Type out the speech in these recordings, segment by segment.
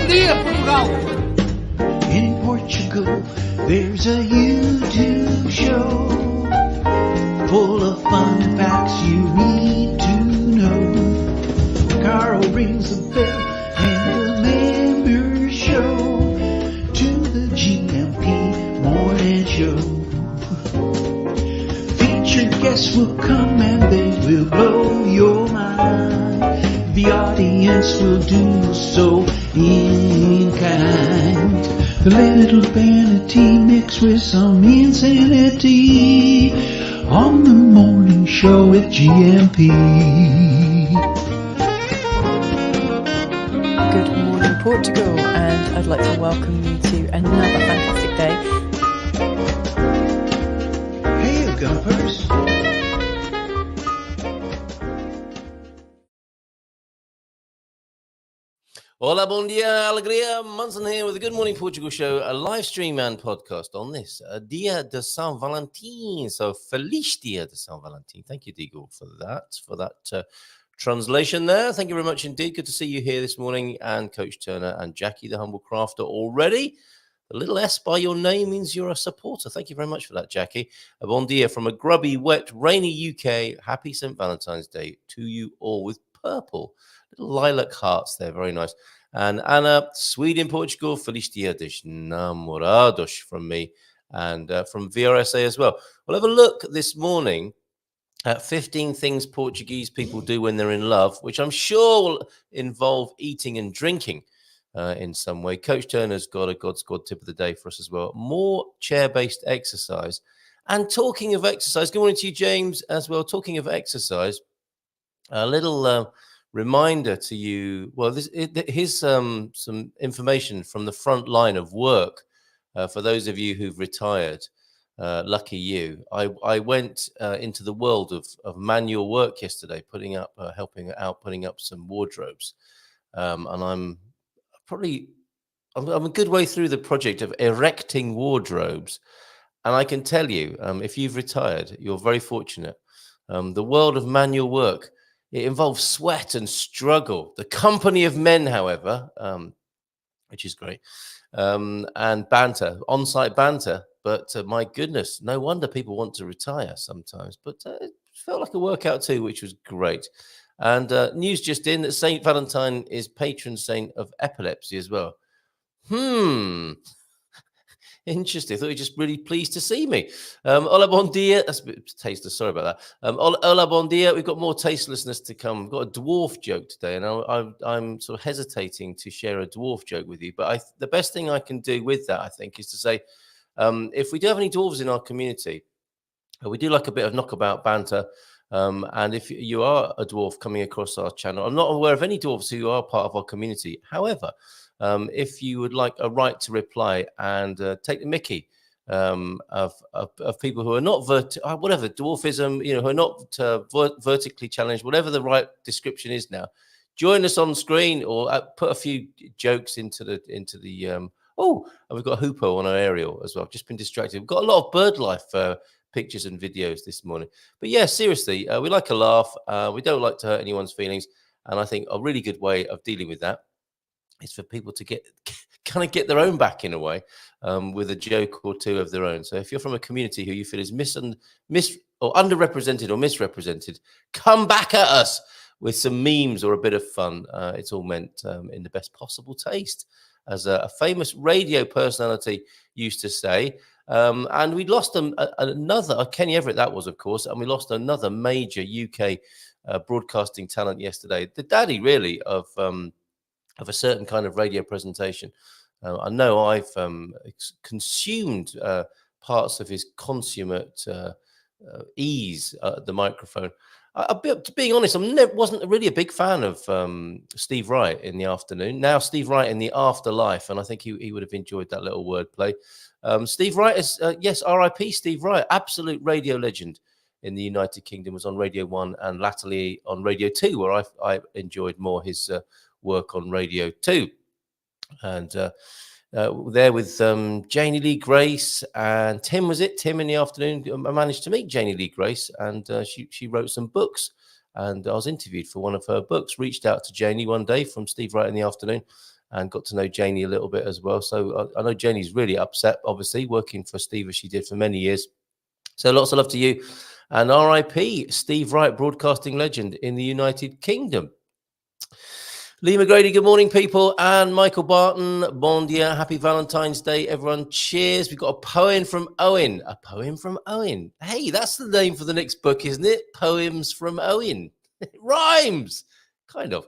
Bom dia, Portugal! In Portugal, there's a YouTube show full of fun facts you need to know. Carl rings the bell and the members show to the GMP morning show. Featured guests will come and they will blow your mind. The audience will do so in kind. The little vanity mixed with some insanity on the morning show with GMP. Good morning, Portugal, and I'd like to welcome you to another fantastic day. Hey, Gumpers. Hola, bon dia, alegria. Munson here with the Good Morning Portugal show, a live stream and podcast on this Dia de São Valentim. So, Feliz Dia de São Valentim. Thank you, Deagle, for that translation there. Thank you very much indeed. Good to see you here this morning, and Coach Turner and Jacqui, the humble crafter, already. The little S by your name means you're a supporter. Thank you very much for that, Jacqui. A bon dia from a grubby, wet, rainy UK. Happy St. Valentine's Day to you all with purple. Little lilac hearts there. Very nice. And Anna, Sweden, Portugal. Feliz Dia dos Namorados from me and from VRSA as well. We'll have a look this morning at 15 things Portuguese people do when they're in love, which I'm sure will involve eating and drinking in some way. Coach Turner's got a God Squad tip of the day for us as well. More chair-based exercise. And talking of exercise, good morning to you, James, as well. Talking of exercise, a little reminder to you. Well, here's some information from the front line of work for those of you who've retired. Lucky you. I went into the world of manual work yesterday, helping out putting up some wardrobes, and I'm a good way through the project of erecting wardrobes. And I can tell you, if you've retired, you're very fortunate. The world of manual work, it involves sweat and struggle. The company of men, however, which is great, and banter, on-site banter. But my goodness, no wonder people want to retire sometimes. But it felt like a workout too, which was great. And news just in that St. Valentine is patron saint of epilepsy as well. Interesting. I thought you were just really pleased to see me. Hola, bon dia. That's a bit tasteless. Sorry about that. Hola, bon dia. We've got more tastelessness to come. We've got a dwarf joke today, and I'm sort of hesitating to share a dwarf joke with you. But the best thing I can do with that, I think, is to say, if we do have any dwarves in our community, we do like a bit of knockabout banter. And if you are a dwarf coming across our channel, I'm not aware of any dwarves who are part of our community. However, if you would like a right to reply and take the mickey of people who are not whatever dwarfism, who are not vertically challenged, whatever the right description is now, join us on screen or put a few jokes into the. Oh, and we've got a hoopo on our aerial as well. I've just been distracted. We've got a lot of bird life pictures and videos this morning. But yeah, seriously, we like a laugh. We don't like to hurt anyone's feelings. And I think a really good way of dealing with that is for people to get their own back in a way with a joke or two of their own. So if you're from a community who you feel is or underrepresented or misrepresented, come back at us with some memes or a bit of fun. It's all meant in the best possible taste, as a famous radio personality used to say. And we lost another, Kenny Everett, that was, of course, and we lost another major UK broadcasting talent yesterday. The daddy, really, of a certain kind of radio presentation. I know I've consumed parts of his consummate ease at the microphone. Being honest, wasn't really a big fan of Steve Wright in the afternoon. Now Steve Wright in the afterlife, and I think he would have enjoyed that little wordplay. Steve Wright is, yes, R.I.P. Steve Wright, absolute radio legend in the United Kingdom, was on Radio 1 and latterly on Radio 2, where I enjoyed more his work on Radio 2. And there with Janie Lee Grace and Tim, was it? Tim in the afternoon. I managed to meet Janie Lee Grace, and she wrote some books, and I was interviewed for one of her books. Reached out to Janie one day from Steve Wright in the afternoon, and got to know Janie a little bit as well. So I know Janie's really upset, obviously, working for Steve as she did for many years. So lots of love to you. And RIP, Steve Wright, broadcasting legend in the United Kingdom. Lee McGrady, good morning, people. And Michael Barton, bon dia, happy Valentine's Day, everyone. Cheers. We've got a poem from Owen. A poem from Owen. Hey, that's the name for the next book, isn't it? Poems from Owen. It rhymes. Kind of.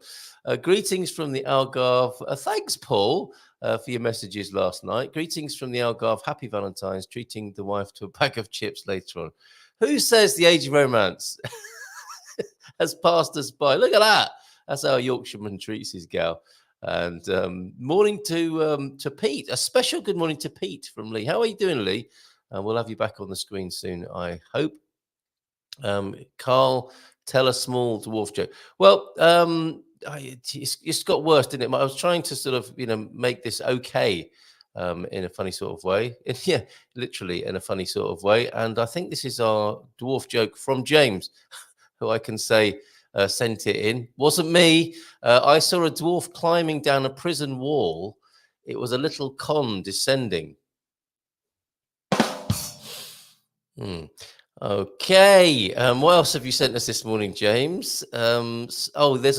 Greetings from the Algarve. Thanks, Paul, for your messages last night. Greetings from the Algarve. Happy Valentine's. Treating the wife to a bag of chips later on. Who says the age of romance has passed us by? Look at that. That's how a Yorkshireman treats his gal. And morning to Pete. A special good morning to Pete from Lee. How are you doing, Lee? We'll have you back on the screen soon, I hope. Carl, tell a small dwarf joke. Well, it's got worse, didn't it? I was trying to sort of, make this okay in a funny sort of way. Yeah, literally in a funny sort of way. And I think this is our dwarf joke from James, who I can say sent it in. Wasn't me. I saw a dwarf climbing down a prison wall. It was a little con descending. Okay. What else have you sent us this morning, James? There's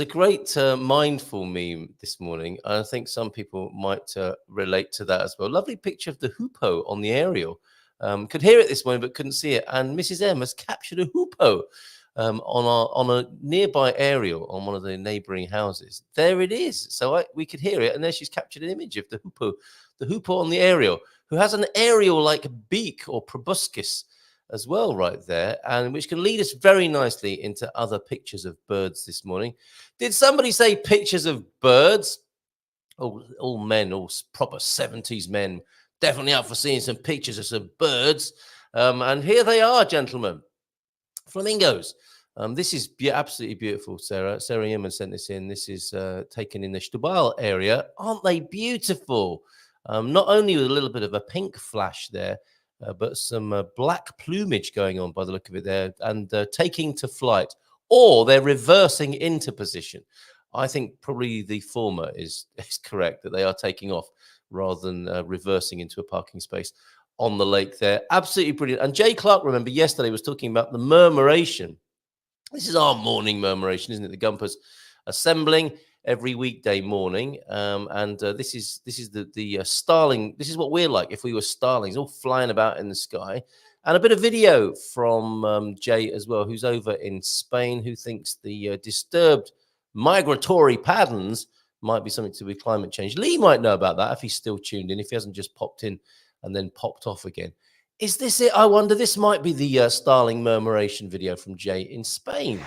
a great mindful meme this morning. I think some people might relate to that as well. Lovely picture of the hoopoe on the aerial. Could hear it this morning, but couldn't see it. And Mrs. M has captured a hoopoe on a nearby aerial on one of the neighbouring houses. There it is. So we could hear it, and there she's captured an image of the hoopoe on the aerial, who has an aerial-like beak or proboscis as well right there, and which can lead us very nicely into other pictures of birds this morning. Did somebody say pictures of birds? All men, all proper 70s men, definitely up for seeing some pictures of some birds. And here they are, gentlemen. Flamingos. This is absolutely beautiful, Sarah. Sarah Yeaman sent this in. This is taken in the Stubal area. Aren't they beautiful? Not only with a little bit of a pink flash there, but some black plumage going on by the look of it there, and taking to flight, or they're reversing into position. I think probably the former is correct, that they are taking off rather than reversing into a parking space on the lake there. Absolutely brilliant. And Jay Clark, remember, yesterday was talking about the murmuration. This is our morning murmuration, isn't it? The Gumpers assembling every weekday morning. This is the starling. This is what we're like if we were starlings, all flying about in the sky. And a bit of video from Jay as well, who's over in Spain, who thinks the disturbed migratory patterns might be something to do with climate change. Lee might know about that if he's still tuned in, if he hasn't just popped in and then popped off again. Is this it? I wonder. This might be the starling murmuration video from Jay in Spain.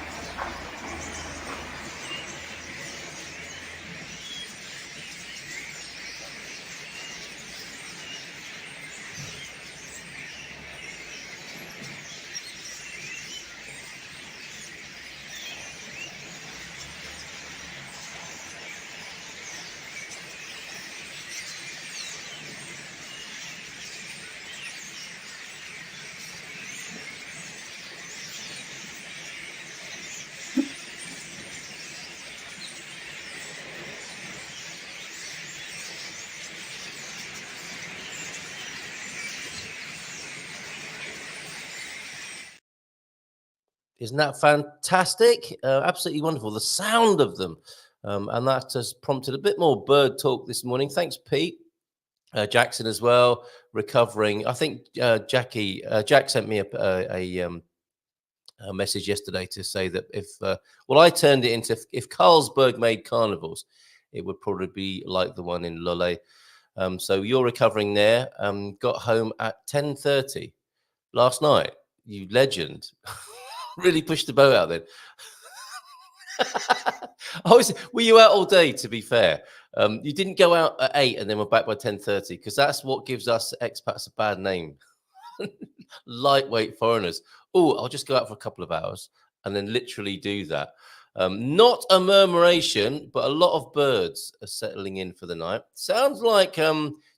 Isn't that fantastic? Absolutely wonderful. The sound of them. And that has prompted a bit more bird talk this morning. Thanks, Pete. Jackson as well, recovering. I think Jacqui, Jack sent me a message yesterday to say that I turned it into, if Carlsberg made carnivals, it would probably be like the one in Lollet. So you're recovering there. Got home at 10:30 last night. You legend. Really pushed the boat out then. Were you out all day, to be fair? You didn't go out at 8 and then we're back by 10:30, because that's what gives us expats a bad name. Lightweight foreigners. Oh, I'll just go out for a couple of hours and then literally do that. Not a murmuration, but a lot of birds are settling in for the night. Sounds like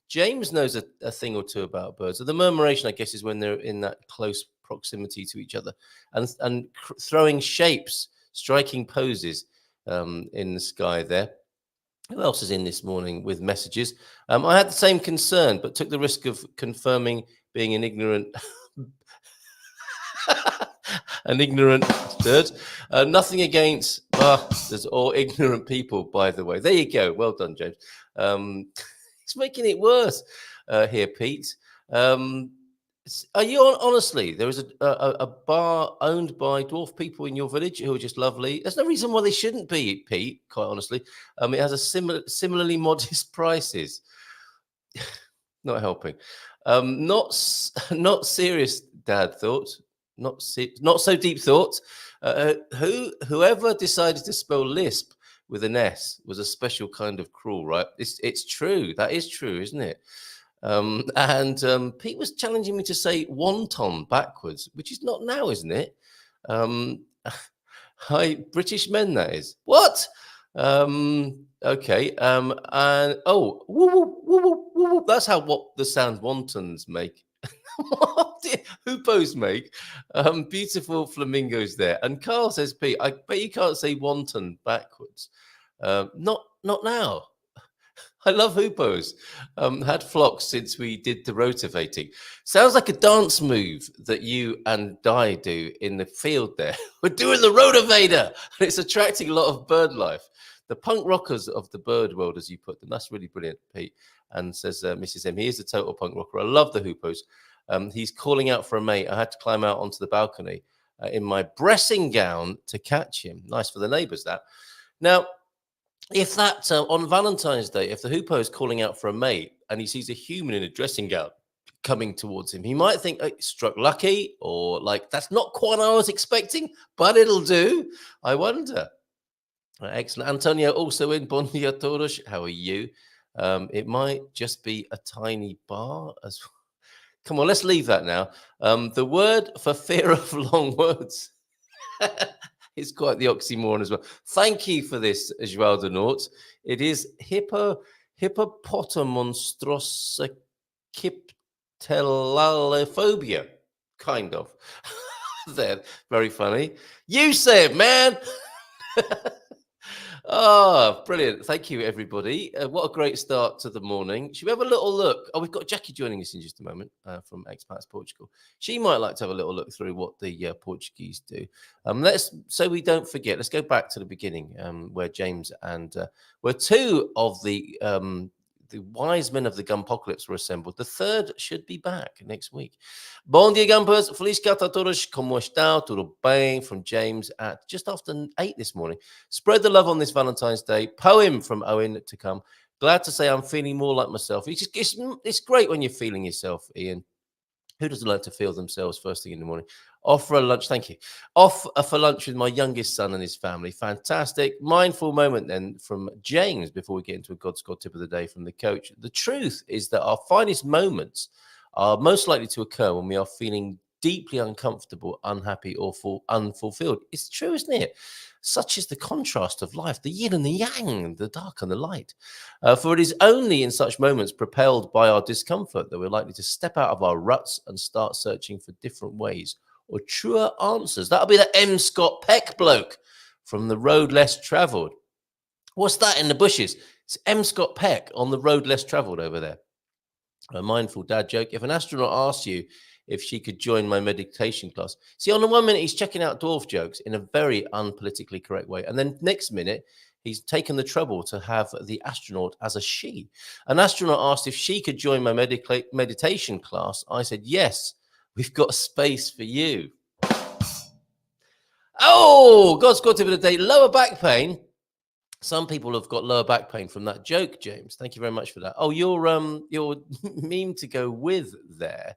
James knows a thing or two about birds. So the murmuration, I guess, is when they're in that close proximity to each other and throwing shapes, striking poses in the sky there. Who else is in this morning with messages? I had the same concern, but took the risk of confirming being an ignorant, an ignorant dirt. Nothing against there's all ignorant people, by the way. There you go. Well done, James. It's making it worse here, Pete. Are you honestly? There is a bar owned by dwarf people in your village who are just lovely. There's no reason why they shouldn't be, Pete. Quite honestly, it has a similarly modest prices. Not helping. Not serious. Dad thought. Not so deep thought. Whoever decided to spell lisp with an S was a special kind of cruel, right? It's true. That is true, isn't it? Pete was challenging me to say wonton backwards, which is not now, isn't it? Hi, British men, that is. What? Okay. And woo, woo, woo, woo, woo, that's what the sound wontons make. Hoopos make. Beautiful flamingos there. And Carl says, Pete, I bet you can't say wonton backwards. Not now. I love hoopos. Had flocks since we did the rotivating. Sounds like a dance move that you and Di do in the field there. We're doing the rotivator. And it's attracting a lot of bird life. The punk rockers of the bird world, as you put them. That's really brilliant, Pete. And says Mrs. M, he is a total punk rocker. I love the hoopos. He's calling out for a mate. I had to climb out onto the balcony in my dressing gown to catch him. Nice for the neighbours, that. Now, if that on Valentine's Day, if the hoopo is calling out for a mate and he sees a human in a dressing gown coming towards him, he might think, struck lucky, or like, that's not quite what I was expecting, but it'll do. I wonder. Excellent. Antonio also in. Bon dia todos. How are you? It might just be a tiny bar as well. Come on, let's leave that now. The word for fear of long words. It's quite the oxymoron as well. Thank you for this, João de Nort. It is hippopotamonstroscyptelalophobia, kind of. There, very funny. You say it, man. Brilliant. Thank you, everybody. What a great start to the morning. Should we have a little look? We've got Jacqui joining us in just a moment from Expats Portugal. She might like to have a little look through what the Portuguese do. So we don't forget, let's go back to the beginning where James and where two of the wise men of the Gumpocalypse were assembled. The third should be back next week. Bom dia, Gumpers. Feliz Carta a todos. Como está? Tudo bem? From James at just after 8 this morning. Spread the love on this Valentine's Day. Poem from Owen to come. Glad to say I'm feeling more like myself. It's great when you're feeling yourself, Ian. Who doesn't like to feel themselves first thing in the morning? Off for a lunch. Thank you. Off for lunch with my youngest son and his family. Fantastic. Mindful moment then from James before we get into a God's God tip of the day from the coach. The truth is that our finest moments are most likely to occur when we are feeling deeply uncomfortable, unhappy, or unfulfilled. It's true, isn't it? Such is the contrast of life, the yin and the yang, the dark and the light. For it is only in such moments propelled by our discomfort that we're likely to step out of our ruts and start searching for different ways or truer answers. That'll be the M. Scott Peck bloke from The Road Less Travelled. What's that in the bushes? It's M. Scott Peck on The Road Less Travelled over there. A mindful dad joke. If an astronaut asks you if she could join my meditation class. See, on the 1 minute, he's checking out dwarf jokes in a very unpolitically correct way. And then next minute, he's taken the trouble to have the astronaut as a she. An astronaut asked if she could join my meditation class. I said, yes, we've got space for you. Oh, God's got to be the day. Lower back pain. Some people have got lower back pain from that joke, James. Thank you very much for that. Oh, your meme to go with there.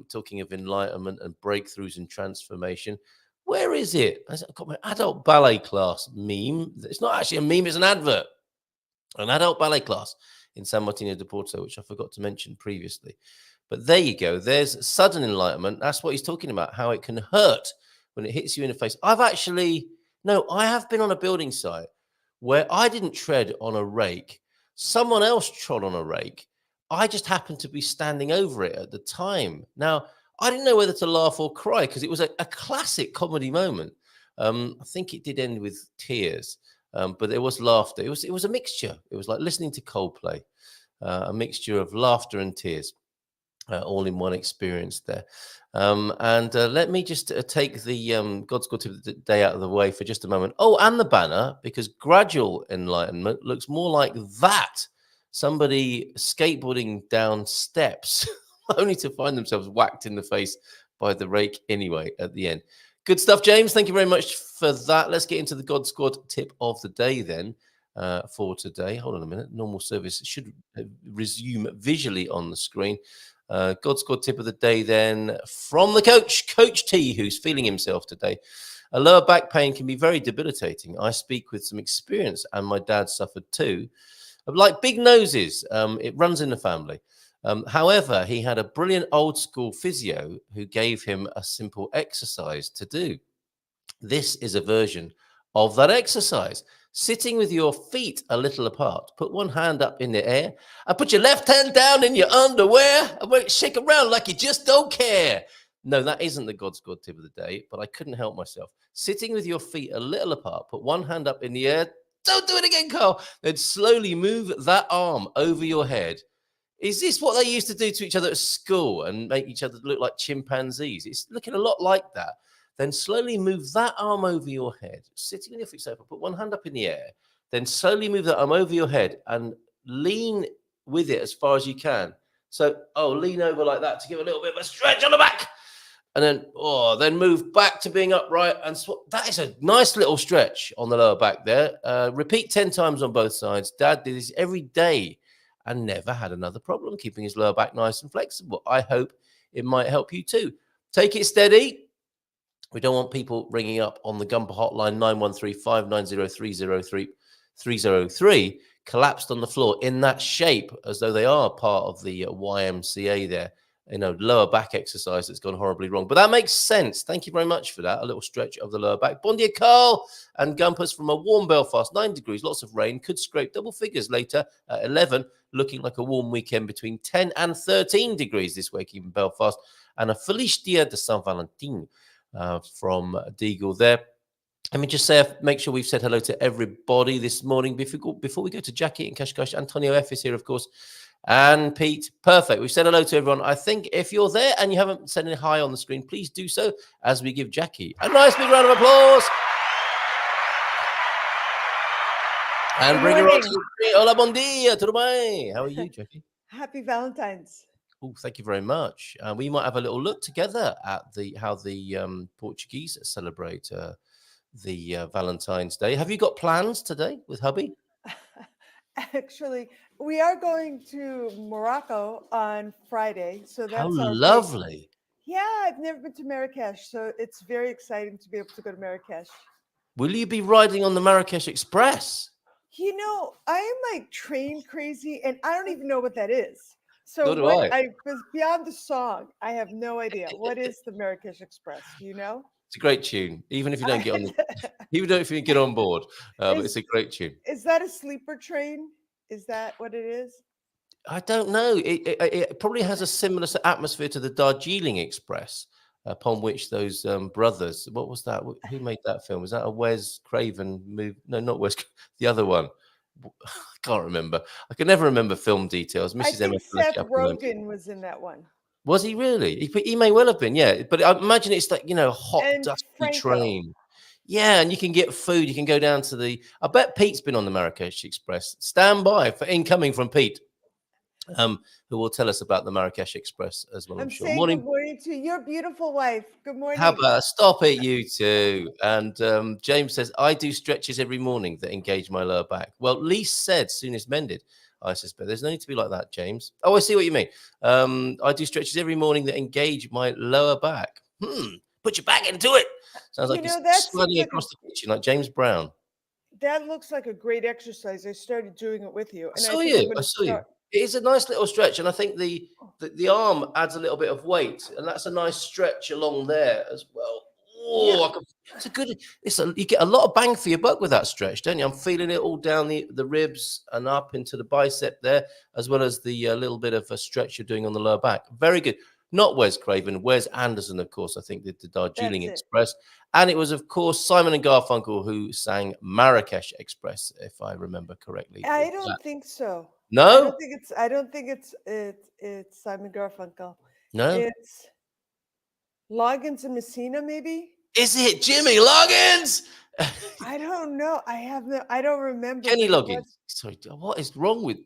Talking of enlightenment and breakthroughs and transformation. Where is it? I've got my adult ballet class meme. It's not actually a meme, it's an advert. An adult ballet class in San Martino de Porto, which I forgot to mention previously. But there you go. There's sudden enlightenment. That's what he's talking about, how it can hurt when it hits you in the face. I have been on a building site where I didn't tread on a rake. Someone else trod on a rake. I just happened to be standing over it at the time. Now, I didn't know whether to laugh or cry because it was a classic comedy moment. I think it did end with tears. but there was laughter. It was a mixture. It was like listening to Coldplay, a mixture of laughter and tears, all in one experience there. And let me just take the God's Good Tip of the Day out of the way for just a moment. Oh, and the banner, because gradual enlightenment looks more like that. Somebody skateboarding down steps, only to find themselves whacked in the face by the rake anyway at the end. Good stuff, James. Thank you very much for that. Let's get into the God Squad tip of the day then for today. Hold on a minute. Normal service should resume visually on the screen. God Squad tip of the day then from the Coach T, who's feeling himself today. A lower back pain can be very debilitating. I speak with some experience, and my dad suffered too. Like big noses, it runs in the family. However, he had a brilliant old school physio who gave him a simple exercise to do. This is a version of that exercise. Sitting with your feet a little apart, put one hand up in the air and put your left hand down in your underwear and shake around like you just don't care. No, that isn't the God's God tip of the day, but I couldn't help myself. Sitting with your feet a little apart, put one hand up in the air. Don't do it again, Carl. Then slowly move that arm over your head. Is this what they used to do to each other at school and make each other look like chimpanzees? It's looking a lot like that. Then slowly move that arm over your head, sitting on your feet sofa, put one hand up in the air, then slowly move that arm over your head and lean with it as far as you can. So, lean over like that to give a little bit of a stretch on the back. And then move back to being upright. And that is a nice little stretch on the lower back there. Repeat 10 times on both sides. Dad did this every day and never had another problem keeping his lower back nice and flexible. I hope it might help you too. Take it steady. We don't want people ringing up on the Gumper hotline 913-590-303 collapsed on the floor in that shape as though they are part of the YMCA there. Lower back exercise that's gone horribly wrong. But that makes sense. Thank you very much for that. A little stretch of the lower back. Bon dia, Carl and Gumpers from a warm Belfast. 9 degrees, lots of rain. Could scrape double figures later at 11. Looking like a warm weekend between 10 and 13 degrees this week in Belfast. And a Feliz Dia de Saint Valentin from Deagle there. Let me just say, make sure we've said hello to everybody this morning. Before we go to Jacqui and Kashkash, Antonio F is here, of course. And Pete, perfect. We've said hello to everyone. I think if you're there and you haven't said any hi on the screen, please do so as we give Jacqui a nice big round of applause. And bring her on to the screen. Hola, bon dia, tudo bem? How are you, Jacqui? Happy Valentine's. Oh, thank you very much. We might have a little look together at how the Portuguese celebrate the Valentine's Day. Have you got plans today with hubby? Actually, we are going to Morocco on Friday. So that's how lovely. Yeah, I've never been to Marrakesh, so it's very exciting to be able to go to Marrakesh. Will you be riding on the Marrakesh Express? I'm like train crazy, and I don't even know what that is. So I was beyond the song. I have no idea. What is the Marrakesh Express? Do you know? It's a great tune, even if you don't get on. Even if you get on board, it's a great tune. Is that a sleeper train? Is that what it is? I don't know. It probably has a similar atmosphere to the Darjeeling Express, upon which those brothers. What was that? Who made that film? Was that a Wes Craven movie? No, not Wes. The other one. I can't remember. I can never remember film details. I think Seth Rogen was in that one. Was he really? He may well have been, yeah. But I imagine it's like, hot, dusty train. Yeah, and you can get food. You can go down to I bet Pete's been on the Marrakesh Express. Stand by for incoming from Pete, who will tell us about the Marrakesh Express as well. I'm sure. Saying good morning to your beautiful wife. Good morning. How about stop it, you two? And James says, I do stretches every morning that engage my lower back. Well, Lee said soonest mended. I suspect there's no need to be like that, James. Oh, I see what you mean. I do stretches every morning that engage my lower back. Put your back into it. Sounds like it's sliding across the kitchen like James Brown. That looks like a great exercise. I started doing it with you. And I saw you. It is a nice little stretch, and I think the arm adds a little bit of weight, and that's a nice stretch along there as well. Oh, yeah. You get a lot of bang for your buck with that stretch, don't you? I'm feeling it all down the ribs and up into the bicep there, as well as the little bit of a stretch you're doing on the lower back. Very good. not Wes Craven, Wes Anderson, of course, I think did the Darjeeling That's it. Express. And it was, of course, Simon and Garfunkel who sang Marrakesh Express, if I remember correctly. I don't think so. No? I don't think it's Simon Garfunkel. No? It's Loggins and Messina, maybe? Is it Jimmy Loggins? I don't know. I don't remember. Kenny but it Loggins. Sorry, what is wrong with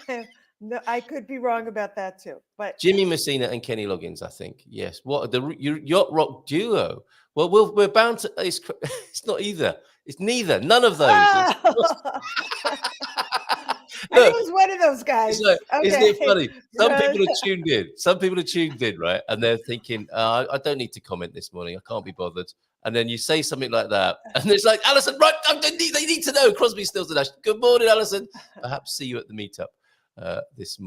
was- No, I could be wrong about that too. But Jimmy Messina and Kenny Loggins? I think yes. What the yacht rock duo? Well, we're bound to. It's not either. It's neither. None of those. I think it was one of those guys. Isn't it Okay. funny? Some people are tuned in. Some people are tuned in, right? And they're thinking, I don't need to comment this morning. I can't be bothered. And then you say something like that, and it's like, Alison, right? They need to know. Crosby, Stills, and Nash. Good morning, Alison. Perhaps see you at the meetup this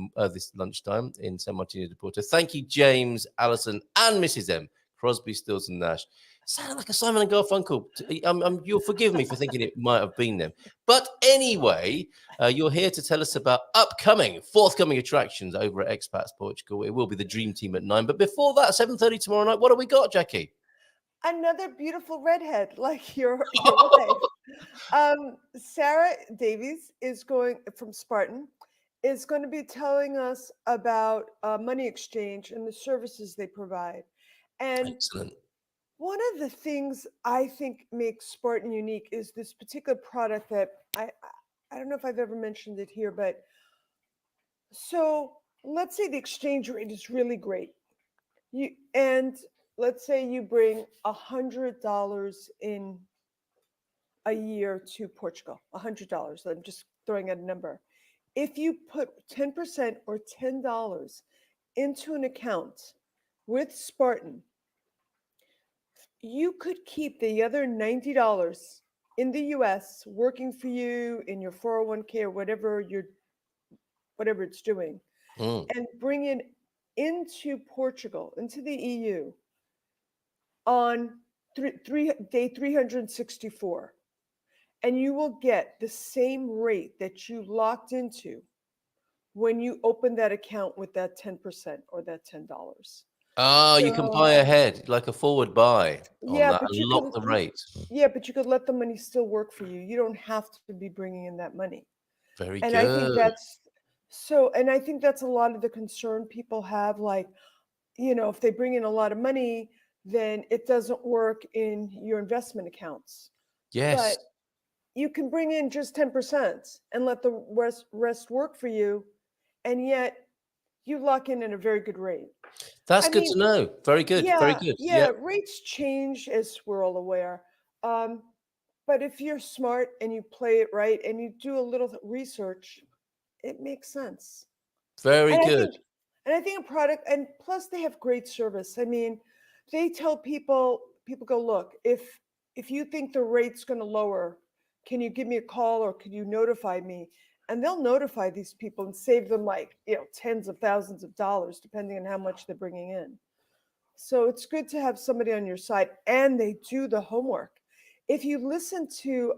lunchtime in San Martino de Porto. Thank you, James, Alison, and Mrs. M. Crosby, Stills, and Nash. Sounded like a Simon and Garfunkel. You'll forgive me for thinking it might have been them. But anyway, you're here to tell us about forthcoming attractions over at Expats Portugal. It will be the Dream Team at 9. But before that, 7:30 tomorrow night, what have we got, Jacqui? Another beautiful redhead like your wife. Sarah Davies is going from Spartan, is going to be telling us about money exchange and the services they provide. And Excellent. one of the things I think makes Spartan unique is this particular product that I don't know if I've ever mentioned it here, but so let's say the exchange rate is really great. And let's say you bring $100 in a year to Portugal, $100. I'm just throwing out a number. If you put 10% or $10 into an account with Spartan, you could keep the other $90 in the US working for you in your 401k or whatever it's doing, and bring it into Portugal, into the EU on day 364. And you will get the same rate that you locked into when you open that account with that 10% or that $10. Oh, you can buy ahead, like a forward buy on that and lock the rate. Yeah, but you could let the money still work for you. You don't have to be bringing in that money. Very And good. I think that's so, and I think that's a lot of the concern people have, like, if they bring in a lot of money, then it doesn't work in your investment accounts. Yes. But you can bring in just 10% and let the rest work for you, and yet you lock in at a very good rate. That's good to know. Very good. Yeah, Very good. Yeah, rates change, as we're all aware. But if you're smart and you play it right and you do a little research, it makes sense. Very good. I think a product, and plus they have great service. I mean, they tell people go, look, if you think the rate's going to lower, can you give me a call or could you notify me? And they'll notify these people and save them tens of thousands of dollars, depending on how much they're bringing in. So it's good to have somebody on your side, and they do the homework. If you listen to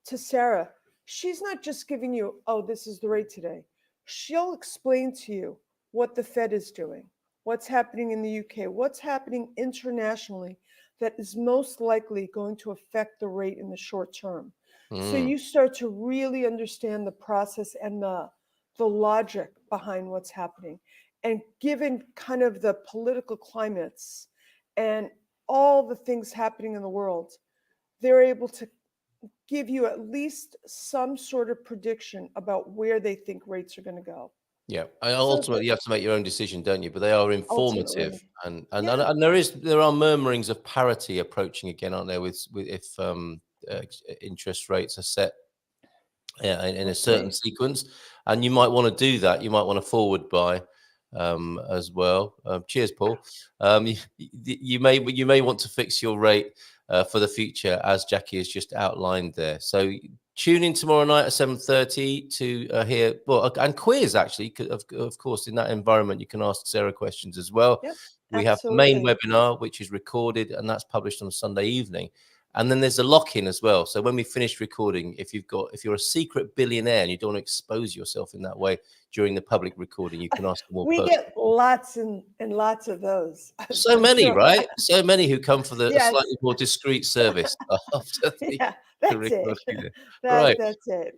Sarah, she's not just giving you, oh, this is the rate today. She'll explain to you what the Fed is doing, what's happening in the UK, what's happening internationally that is most likely going to affect the rate in the short term. So you start to really understand the process and the logic behind what's happening. And given kind of the political climates and all the things happening in the world, they're able to give you at least some sort of prediction about where they think rates are going to go. Yeah, ultimately you have to make your own decision, don't you? But they are informative, Ultimately. and there are murmurings of parity approaching again, aren't there? With if interest rates are set in a certain sequence, and you might want to do that. You might want to forward buy as well. Cheers, Paul. You may want to fix your rate for the future, as Jacqui has just outlined there. So tune in tomorrow night at 7:30 to hear, and quiz actually, of course, in that environment, you can ask Sarah questions as well. Yep, we have the main webinar, which is recorded, and that's published on Sunday evening. And then there's a lock-in as well. So when we finish recording, if you're a secret billionaire and you don't want to expose yourself in that way during the public recording, you can ask a more We personal. get lots and lots of those. So I'm many, sure. right? So many who come for a Yes. slightly more discreet service after the Yeah, that's recording. it. Right. That's it.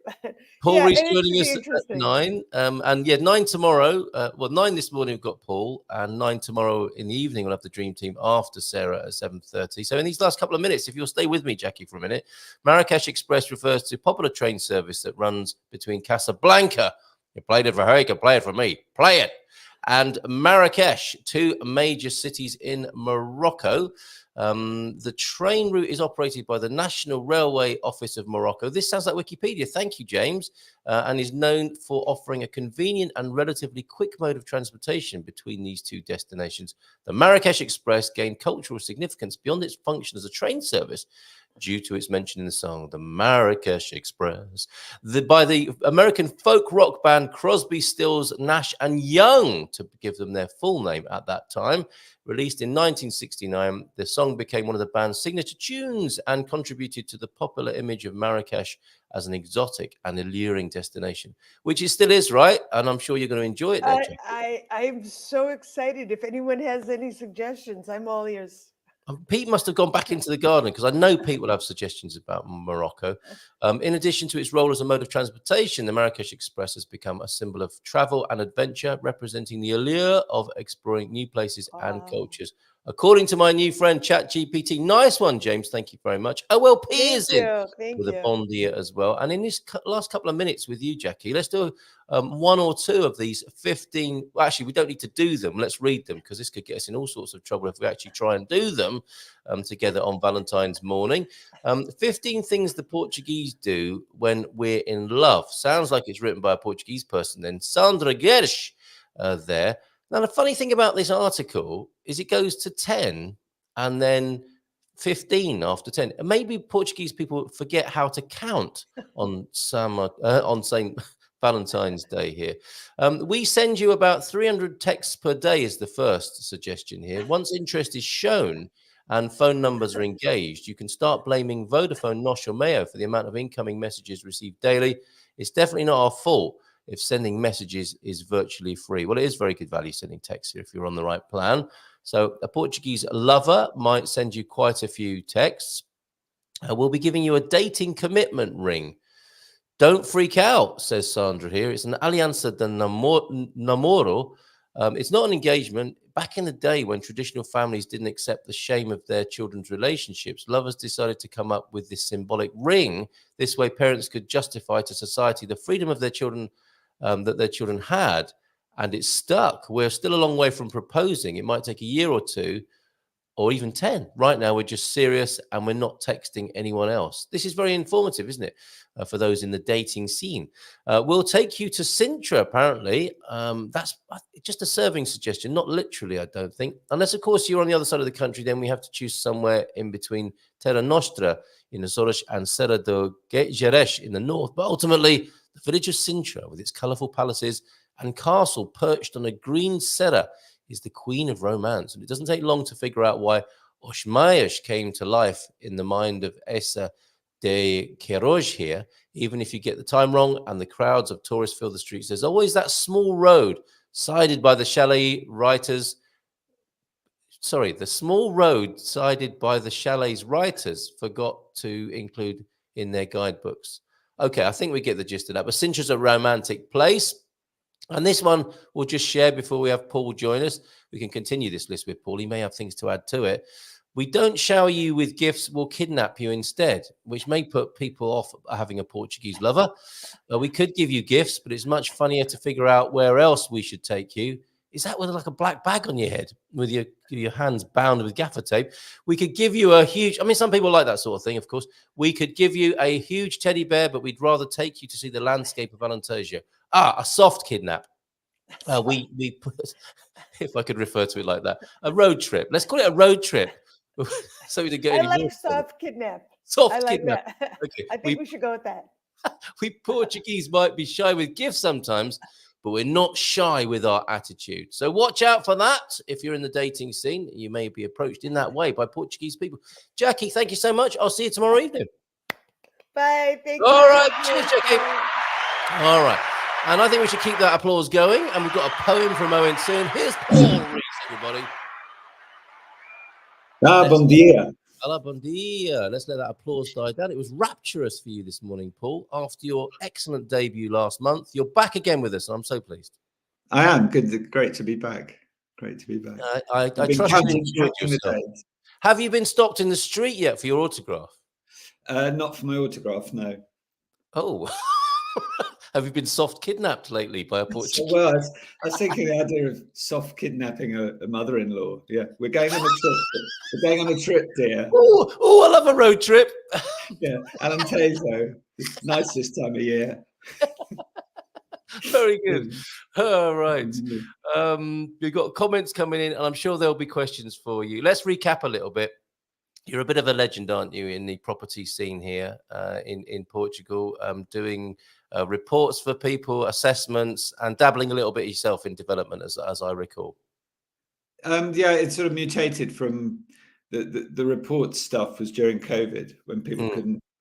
Paul Yeah, Rees and it should joining be us at interesting. 9. And yeah, 9 tomorrow. 9 this morning we've got Paul, and 9 tomorrow in the evening we'll have the Dream Team after Sarah at 7:30. So in these last couple of minutes, if you'll stay with me, Jacqui, for a minute, Marrakesh Express refers to a popular train service that runs between Casablanca. You played it for her, you can play it for me. Play it. And Marrakesh, 2 major cities in Morocco. The train route is operated by the National Railway Office of Morocco. This sounds like Wikipedia. Thank you, James. And is known for offering a convenient and relatively quick mode of transportation between these 2 destinations. The Marrakesh Express gained cultural significance beyond its function as a train service due to its mention in the song, the Marrakesh Express, by the American folk rock band Crosby, Stills, Nash and Young, to give them their full name at that time. Released in 1969, the song became one of the band's signature tunes and contributed to the popular image of Marrakesh as an exotic and alluring destination, which it still is, right? And I'm sure you're going to enjoy it there, Jack. I'm so excited. If anyone has any suggestions, I'm all ears. Pete must have gone back into the garden, because I know Pete will have suggestions about Morocco. In addition to its role as a mode of transportation, the Marrakesh Express has become a symbol of travel and adventure, representing the allure of exploring new places and cultures. According to my new friend ChatGPT, nice one, James. Thank you very much. OLP is in with a bon dia as well. And in this last couple of minutes with you, Jacqui, let's do 1 or 2 of these 15. Well, actually, we don't need to do them. Let's read them, because this could get us in all sorts of trouble if we actually try and do them together on Valentine's morning. 15 things the Portuguese do when we're in love. Sounds like it's written by a Portuguese person then. Sandra Gersh there. Now, the funny thing about this article is it goes to 10 and then 15 after 10. And maybe Portuguese people forget how to count on St. Valentine's Day here. We send you about 300 texts per day is the first suggestion here. Once interest is shown and phone numbers are engaged, you can start blaming Vodafone, Nosh or Mayo for the amount of incoming messages received daily. It's definitely not our fault if sending messages is virtually free. Well, it is very good value sending texts here if you're on the right plan. So a Portuguese lover might send you quite a few texts. We'll be giving you a dating commitment ring. Don't freak out, says Sandra here. It's an alianza de namoro. It's not an engagement. Back in the day when traditional families didn't accept the shame of their children's relationships, lovers decided to come up with this symbolic ring. This way, parents could justify to society the freedom of their children that their children had, and it's stuck. We're still a long way from proposing. It might take a year or 2 or even 10. Right now, we're just serious and we're not texting anyone else. This is very informative, isn't it, for those in the dating scene? We'll take you to Sintra, apparently. That's just a serving suggestion, not literally, I don't think. Unless, of course, you're on the other side of the country, then we have to choose somewhere in between Terra Nostra in the Azores and Serra do Gerês in the north. But ultimately, the village of Sintra, with its colourful palaces and castle perched on a green serra, is the queen of romance. And it doesn't take long to figure out why Oshmayash came to life in the mind of Essa de Queiroz here. Even if you get the time wrong and the crowds of tourists fill the streets, there's always that small road sided by the chalet writers. Sorry, the small road sided by the chalet's writers forgot to include in their guidebooks. Okay, I think we get the gist of that. But Sintra's a romantic place. And this one we'll just share before we have Paul join us. We can continue this list with Paul. He may have things to add to it. We don't shower you with gifts. We'll kidnap you instead, which may put people off having a Portuguese lover. We could give you gifts, but it's much funnier to figure out where else we should take you. Is that with like a black bag on your head with your hands bound with gaffer tape? We could give you a huge, I mean, some people like that sort of thing, of course. We could give you a huge teddy bear, but we'd rather take you to see the landscape of Alentejo. A soft kidnap. We put, if I could refer to it like that, a road trip. Let's call it a road trip. So we didn't get I any like more soft kidnap. soft I like kidnap. that. Okay. I think we should go with that. We Portuguese might be shy with gifts sometimes, but we're not shy with our attitude. So watch out for that. If you're in the dating scene, you may be approached in that way by Portuguese people. Jacqui, thank you so much. I'll see you tomorrow evening. Bye. Thank All you. right. Cheers, Jacqui. All right. And I think we should keep that applause going. And we've got a poem from Owen soon. Here's Paul Rees, everybody. Bom dia. Hola, bon dia. Let's let that applause die down. It was rapturous for you this morning, Paul. After your excellent debut last month, you're back again with us, and I'm so pleased. I am good. Great to be back. Great to be back. I trust you enjoyed yourself. Have you been stopped in the street yet for your autograph? Not for my autograph, no. Oh, have you been soft kidnapped lately by a Portuguese? Well, I was thinking the idea of soft kidnapping a mother-in-law. Yeah, we're going on a trip. We're going on a trip, dear. Oh, I love a road trip. Yeah, Alentejo. It's nice this time of year. Very good. All right. We've got comments coming in, and I'm sure there'll be questions for you. Let's recap a little bit. You're a bit of a legend, aren't you, in the property scene here in Portugal, doing reports for people, assessments, and dabbling a little bit yourself in development, as I recall. Yeah, it sort of mutated from the report stuff was during COVID when people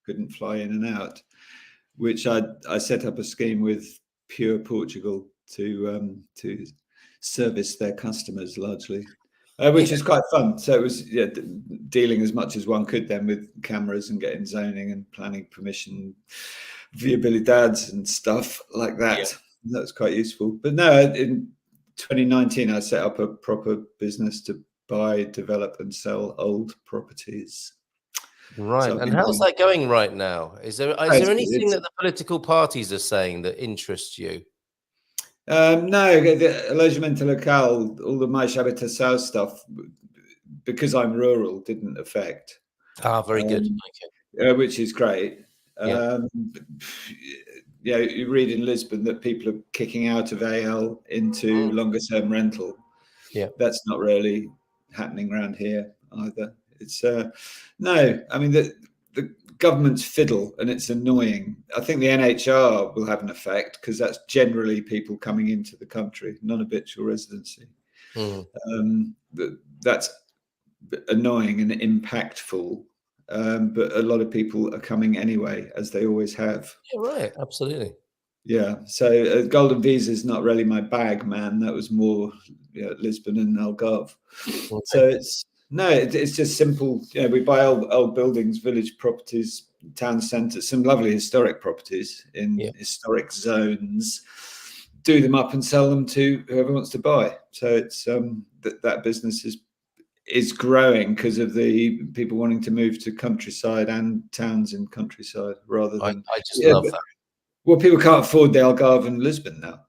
couldn't fly in and out, which I set up a scheme with Pure Portugal to service their customers largely. Which is quite fun. So it was dealing as much as one could then with cameras and getting zoning and planning permission, viabilidades and stuff like that. Yeah. That was quite useful. But no, in 2019, I set up a proper business to buy, develop and sell old properties. Right. So and how's that going right now? Is there anything that the political parties are saying that interests you? No, the alojamento local, all the mais habitação stuff, because I'm rural, didn't affect. Very good. Okay. Which is great. Yeah, you read in Lisbon that people are kicking out of AL into longer term rental. Yeah, that's not really happening around here either. It's no, I mean the government's fiddle and it's annoying. I think the NHR will have an effect because that's generally people coming into the country, non-habitual residency. That's annoying and impactful, but a lot of people are coming anyway, as they always have. Yeah, right, absolutely. Yeah, so golden visa is not really my bag, man. That was more Lisbon and Algarve. Okay. So it's just simple. We buy old buildings, village properties, town centres, some lovely historic properties in historic zones, do them up and sell them to whoever wants to buy. So it's that business is growing because of the people wanting to move to countryside and towns in countryside rather than. I just love that. Well, people can't afford the Algarve and Lisbon now.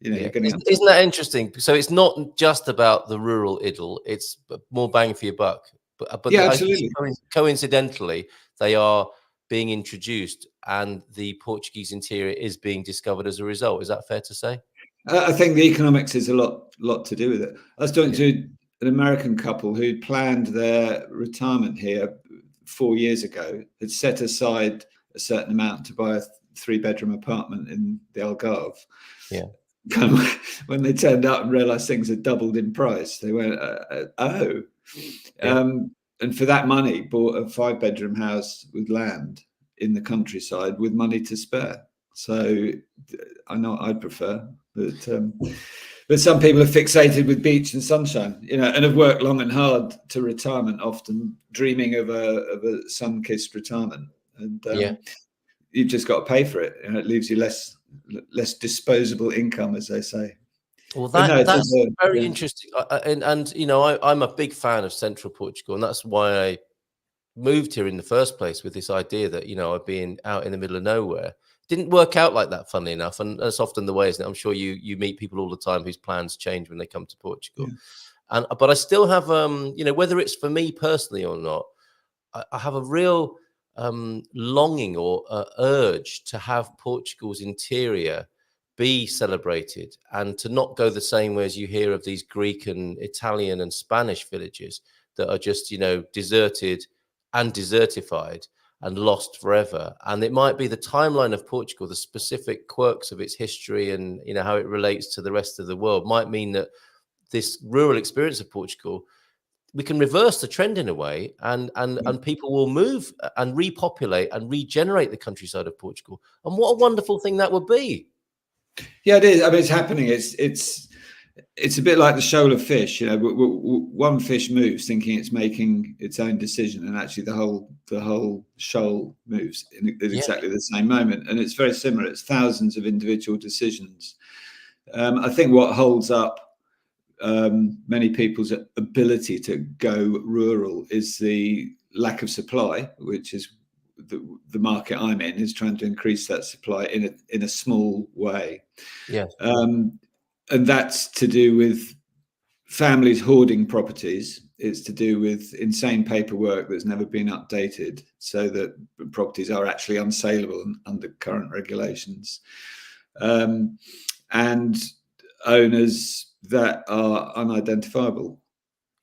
Isn't that interesting? So it's not just about the rural idyll; it's more bang for your buck. But absolutely. Coincidentally, they are being introduced, and the Portuguese interior is being discovered as a result. Is that fair to say? I think the economics is a lot to do with it. I was talking to an American couple who'd planned their retirement here 4 years ago. Had set aside a certain amount to buy a 3-bedroom apartment in the Algarve. Yeah. When they turned up and realized things had doubled in price, they went, oh. Yeah. And for that money, bought a 5-bedroom house with land in the countryside with money to spare. So I know what I'd prefer, but some people are fixated with beach and sunshine, and have worked long and hard to retirement, often dreaming of a sun-kissed retirement. And you've just got to pay for it, and it leaves you less disposable income, as they say. Well, that's very interesting. And I'm a big fan of Central Portugal, and that's why I moved here in the first place, with this idea that I'd be out in the middle of nowhere. Didn't work out like that, funnily enough, and that's often the way, isn't it? I'm sure you meet people all the time whose plans change when they come to Portugal. Yeah. But I still have whether it's for me personally or not, I have a real longing or urge to have Portugal's interior be celebrated, and to not go the same way as you hear of these Greek and Italian and Spanish villages that are just deserted and desertified. and lost forever. And it might be the timeline of Portugal, the specific quirks of its history and, you know, how it relates to the rest of the world might mean that this rural experience of Portugal, we can reverse the trend in a way, and people will move and repopulate and regenerate the countryside of Portugal. And what a wonderful thing that would be. Yeah, it is. I mean, it's happening. It's a bit like the shoal of fish. You know, one fish moves thinking it's making its own decision, and actually the whole shoal moves in exactly the same moment. And it's very similar. It's thousands of individual decisions. I think what holds up many people's ability to go rural is the lack of supply, which is the market I'm in is trying to increase that supply in a small way. Yeah. And that's to do with families hoarding properties. It's to do with insane paperwork that's never been updated so that properties are actually unsaleable under current regulations. And owners that are unidentifiable.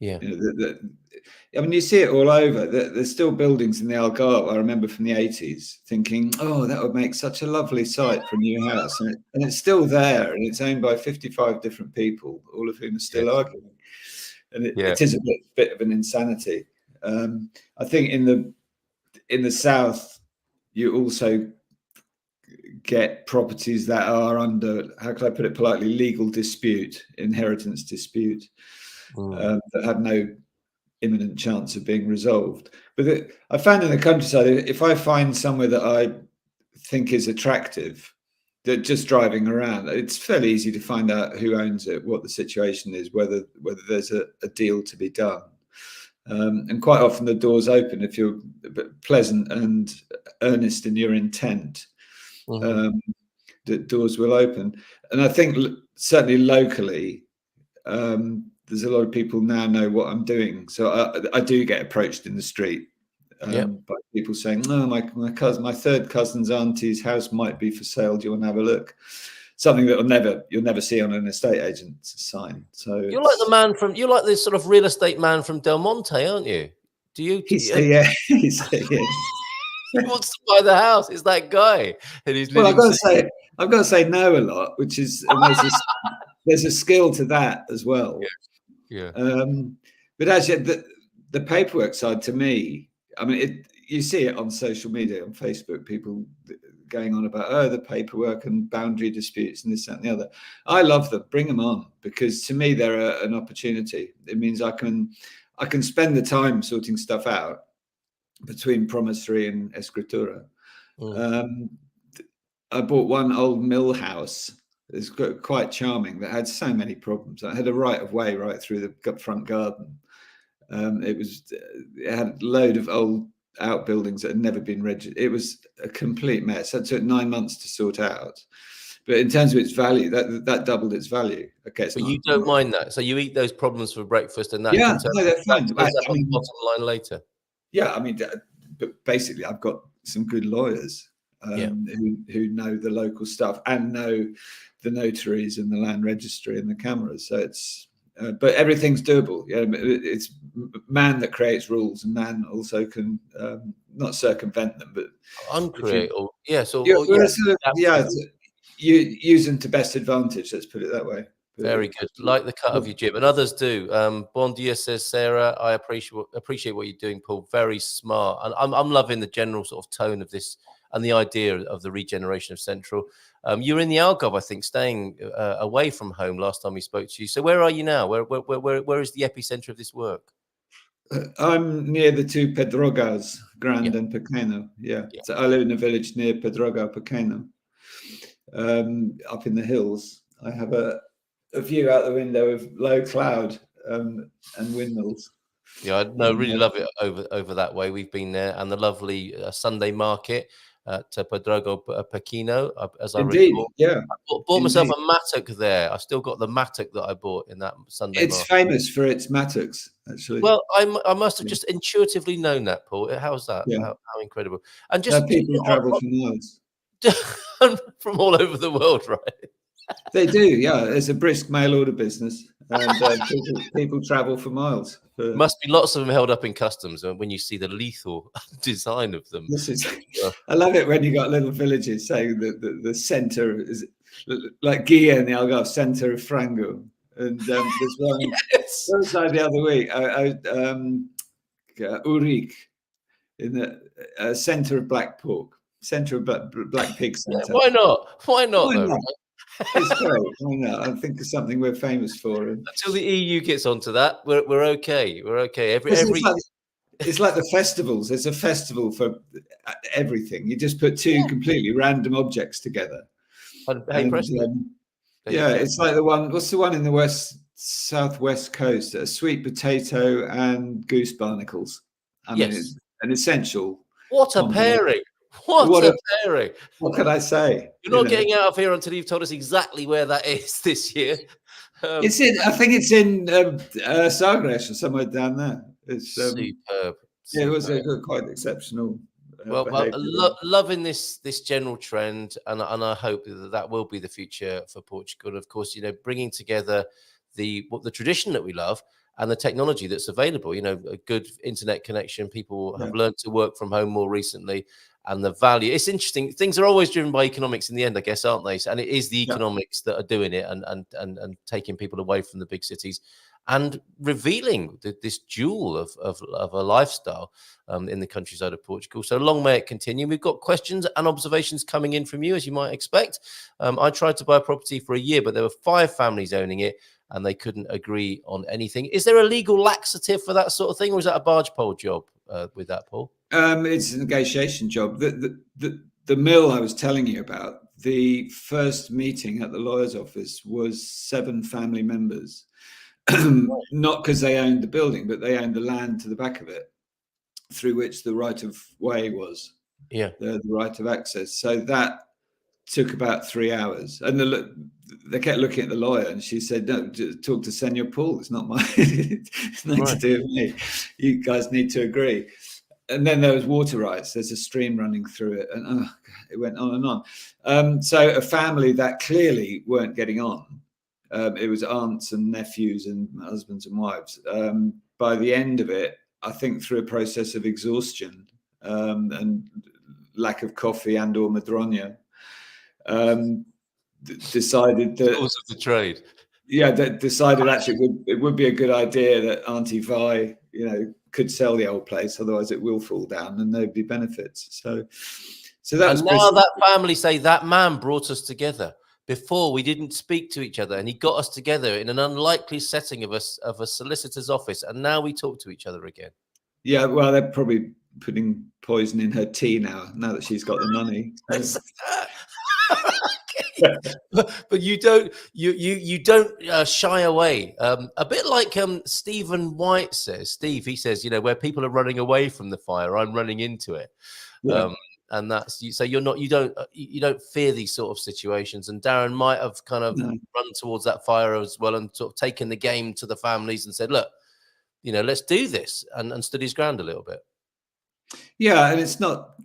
Yeah. You know, I mean, you see it all over. There's still buildings in the Algarve, I remember from the 80s, thinking, oh, that would make such a lovely site for a new house. And it's still there, and it's owned by 55 different people, all of whom are still arguing. And it is a bit of an insanity. I think in the south, you also get properties that are under, how can I put it politely, legal dispute, inheritance dispute, that have no imminent chance of being resolved. But I found in the countryside, if I find somewhere that I think is attractive, that just driving around, it's fairly easy to find out who owns it, what the situation is, whether there's a deal to be done. And quite often the door's open if you're pleasant and earnest in your intent. The doors will open. And I think certainly locally, there's a lot of people now know what I'm doing. So I do get approached in the street by people saying, no, my third cousin's auntie's house might be for sale. Do you want to have a look? Something that you'll never see on an estate agent's sign. So you're like this sort of real estate man from Del Monte, aren't you? Yeah. He wants to buy the house. It's that guy. And he's I've got to say no a lot, which is, and there's a skill to that as well. Yeah. But actually, the paperwork side, to me, I mean, you see it on social media, on Facebook, people going on about the paperwork and boundary disputes and this, that, and the other. I love them. Bring them on, because to me they're an opportunity. It means I can spend the time sorting stuff out between promissory and escritura. I bought one old mill house. It's quite charming, that had so many problems. I had a right of way right through the front garden. It had a load of old outbuildings that had never been registered. It was a complete mess. It took 9 months to sort out. But in terms of its value, that doubled its value. Okay, but you don't mind that. So you eat those problems for breakfast, and that they're fine. That goes up on the bottom line later. Yeah, I mean, but basically, I've got some good lawyers who know the local stuff and know the notaries and the land registry and the cameras. So it's, but everything's doable. Yeah, it's man that creates rules, and man also can not circumvent them, but uncreate. You use them to best advantage. Let's put it that way. Very good. Like the cut of your jib, and others do. Bon dia, says Sarah. I appreciate what you're doing, Paul. Very smart, and I'm loving the general sort of tone of this and the idea of the regeneration of Central. You're in the Algarve, I think, staying away from home last time we spoke to you. So where are you now? Where is the epicenter of this work? I'm near the two Pedrogas, Grand and Pequeno. Yeah. So I live in a village near Pedroga, Pequeno, up in the hills. I have a view out the window of low cloud and windmills. Yeah, I really love it over that way. We've been there, and the lovely Sunday market at Portugal Pequeno, as I recall. Yeah. I bought myself a mattock there. I still got the mattock that I bought in that Sunday market. It's famous for its mattocks, actually. Well, I must have just intuitively known that, Paul. How's that? Yeah. How incredible. And just people travel for miles. from all over the world, right? They do, yeah. It's a brisk mail order business, and people travel for miles. Must be lots of them held up in customs when you see the lethal design of them. This is, Yeah. I love it when you got little villages saying that the centre is like Guia in the Algarve, centre of Frango. And there's one Yes. the other week, Urique, in the centre of black pork, centre of black pig Yeah, centre. why not? Why not, Why though? not? It's great. Why not? I think it's something we're famous for. Until the EU gets onto that, we're okay. We're okay. It's like the festivals. It's a festival for everything. You just put two completely random objects together. Hey, Preston. Yeah, it's like the one. What's the one in the southwest coast? A sweet potato and goose barnacles. I mean, it's an essential. What a pairing! What a pairing! What can I say? You're not getting out of here until you've told us exactly where that is this year. It's in. I think it's in Sagres or somewhere down there. It's superb. Yeah, it was quite exceptional. Well, loving this general trend, and I hope that will be the future for Portugal. And of course, bringing together the tradition that we love and the technology that's available. A good internet connection. People have learned to work from home more recently, and the value. It's interesting. Things are always driven by economics in the end, I guess, aren't they? And it is the economics that are doing it, and taking people away from the big cities, and revealing this jewel of a lifestyle in the countryside of Portugal. So long may it continue. We've got questions and observations coming in from you, as you might expect. I tried to buy a property for a year, but there were 5 families owning it, and they couldn't agree on anything. Is there a legal laxative for that sort of thing, or is that a barge pole job with that, Paul? It's a negotiation job. The mill I was telling you about, the first meeting at the lawyer's office was 7 family members. Not because they owned the building, but they owned the land to the back of it, through which the right of way was. The right of access. So that took about 3 hours, and they kept looking at the lawyer, and she said, "No, talk to Senor Paul. It's not my. It's nothing to do with me. You guys need to agree." And then there was water rights. There's a stream running through it, and it went on and on. So a family that clearly weren't getting on. It was aunts and nephews and husbands and wives. By the end of it, I think through a process of exhaustion and lack of coffee and or madroña, decided that Tools of the trade. Yeah, that decided actually it would be a good idea that Auntie Vi, could sell the old place, otherwise it will fall down and nobody benefits. So that's. And now that family say that man brought us together. Before we didn't speak to each other, and he got us together in an unlikely setting of a solicitor's office, and now we talk to each other again. Yeah, well, they're probably putting poison in her tea now that she's got the money. But you don't shy away. A bit like Stephen White says. He says, where people are running away from the fire, I'm running into it. Yeah. And that's so you don't fear these sort of situations. And Darren might have kind of run towards that fire as well, and sort of taken the game to the families and said, look, let's do this, and stood his ground a little bit. Yeah, and it's not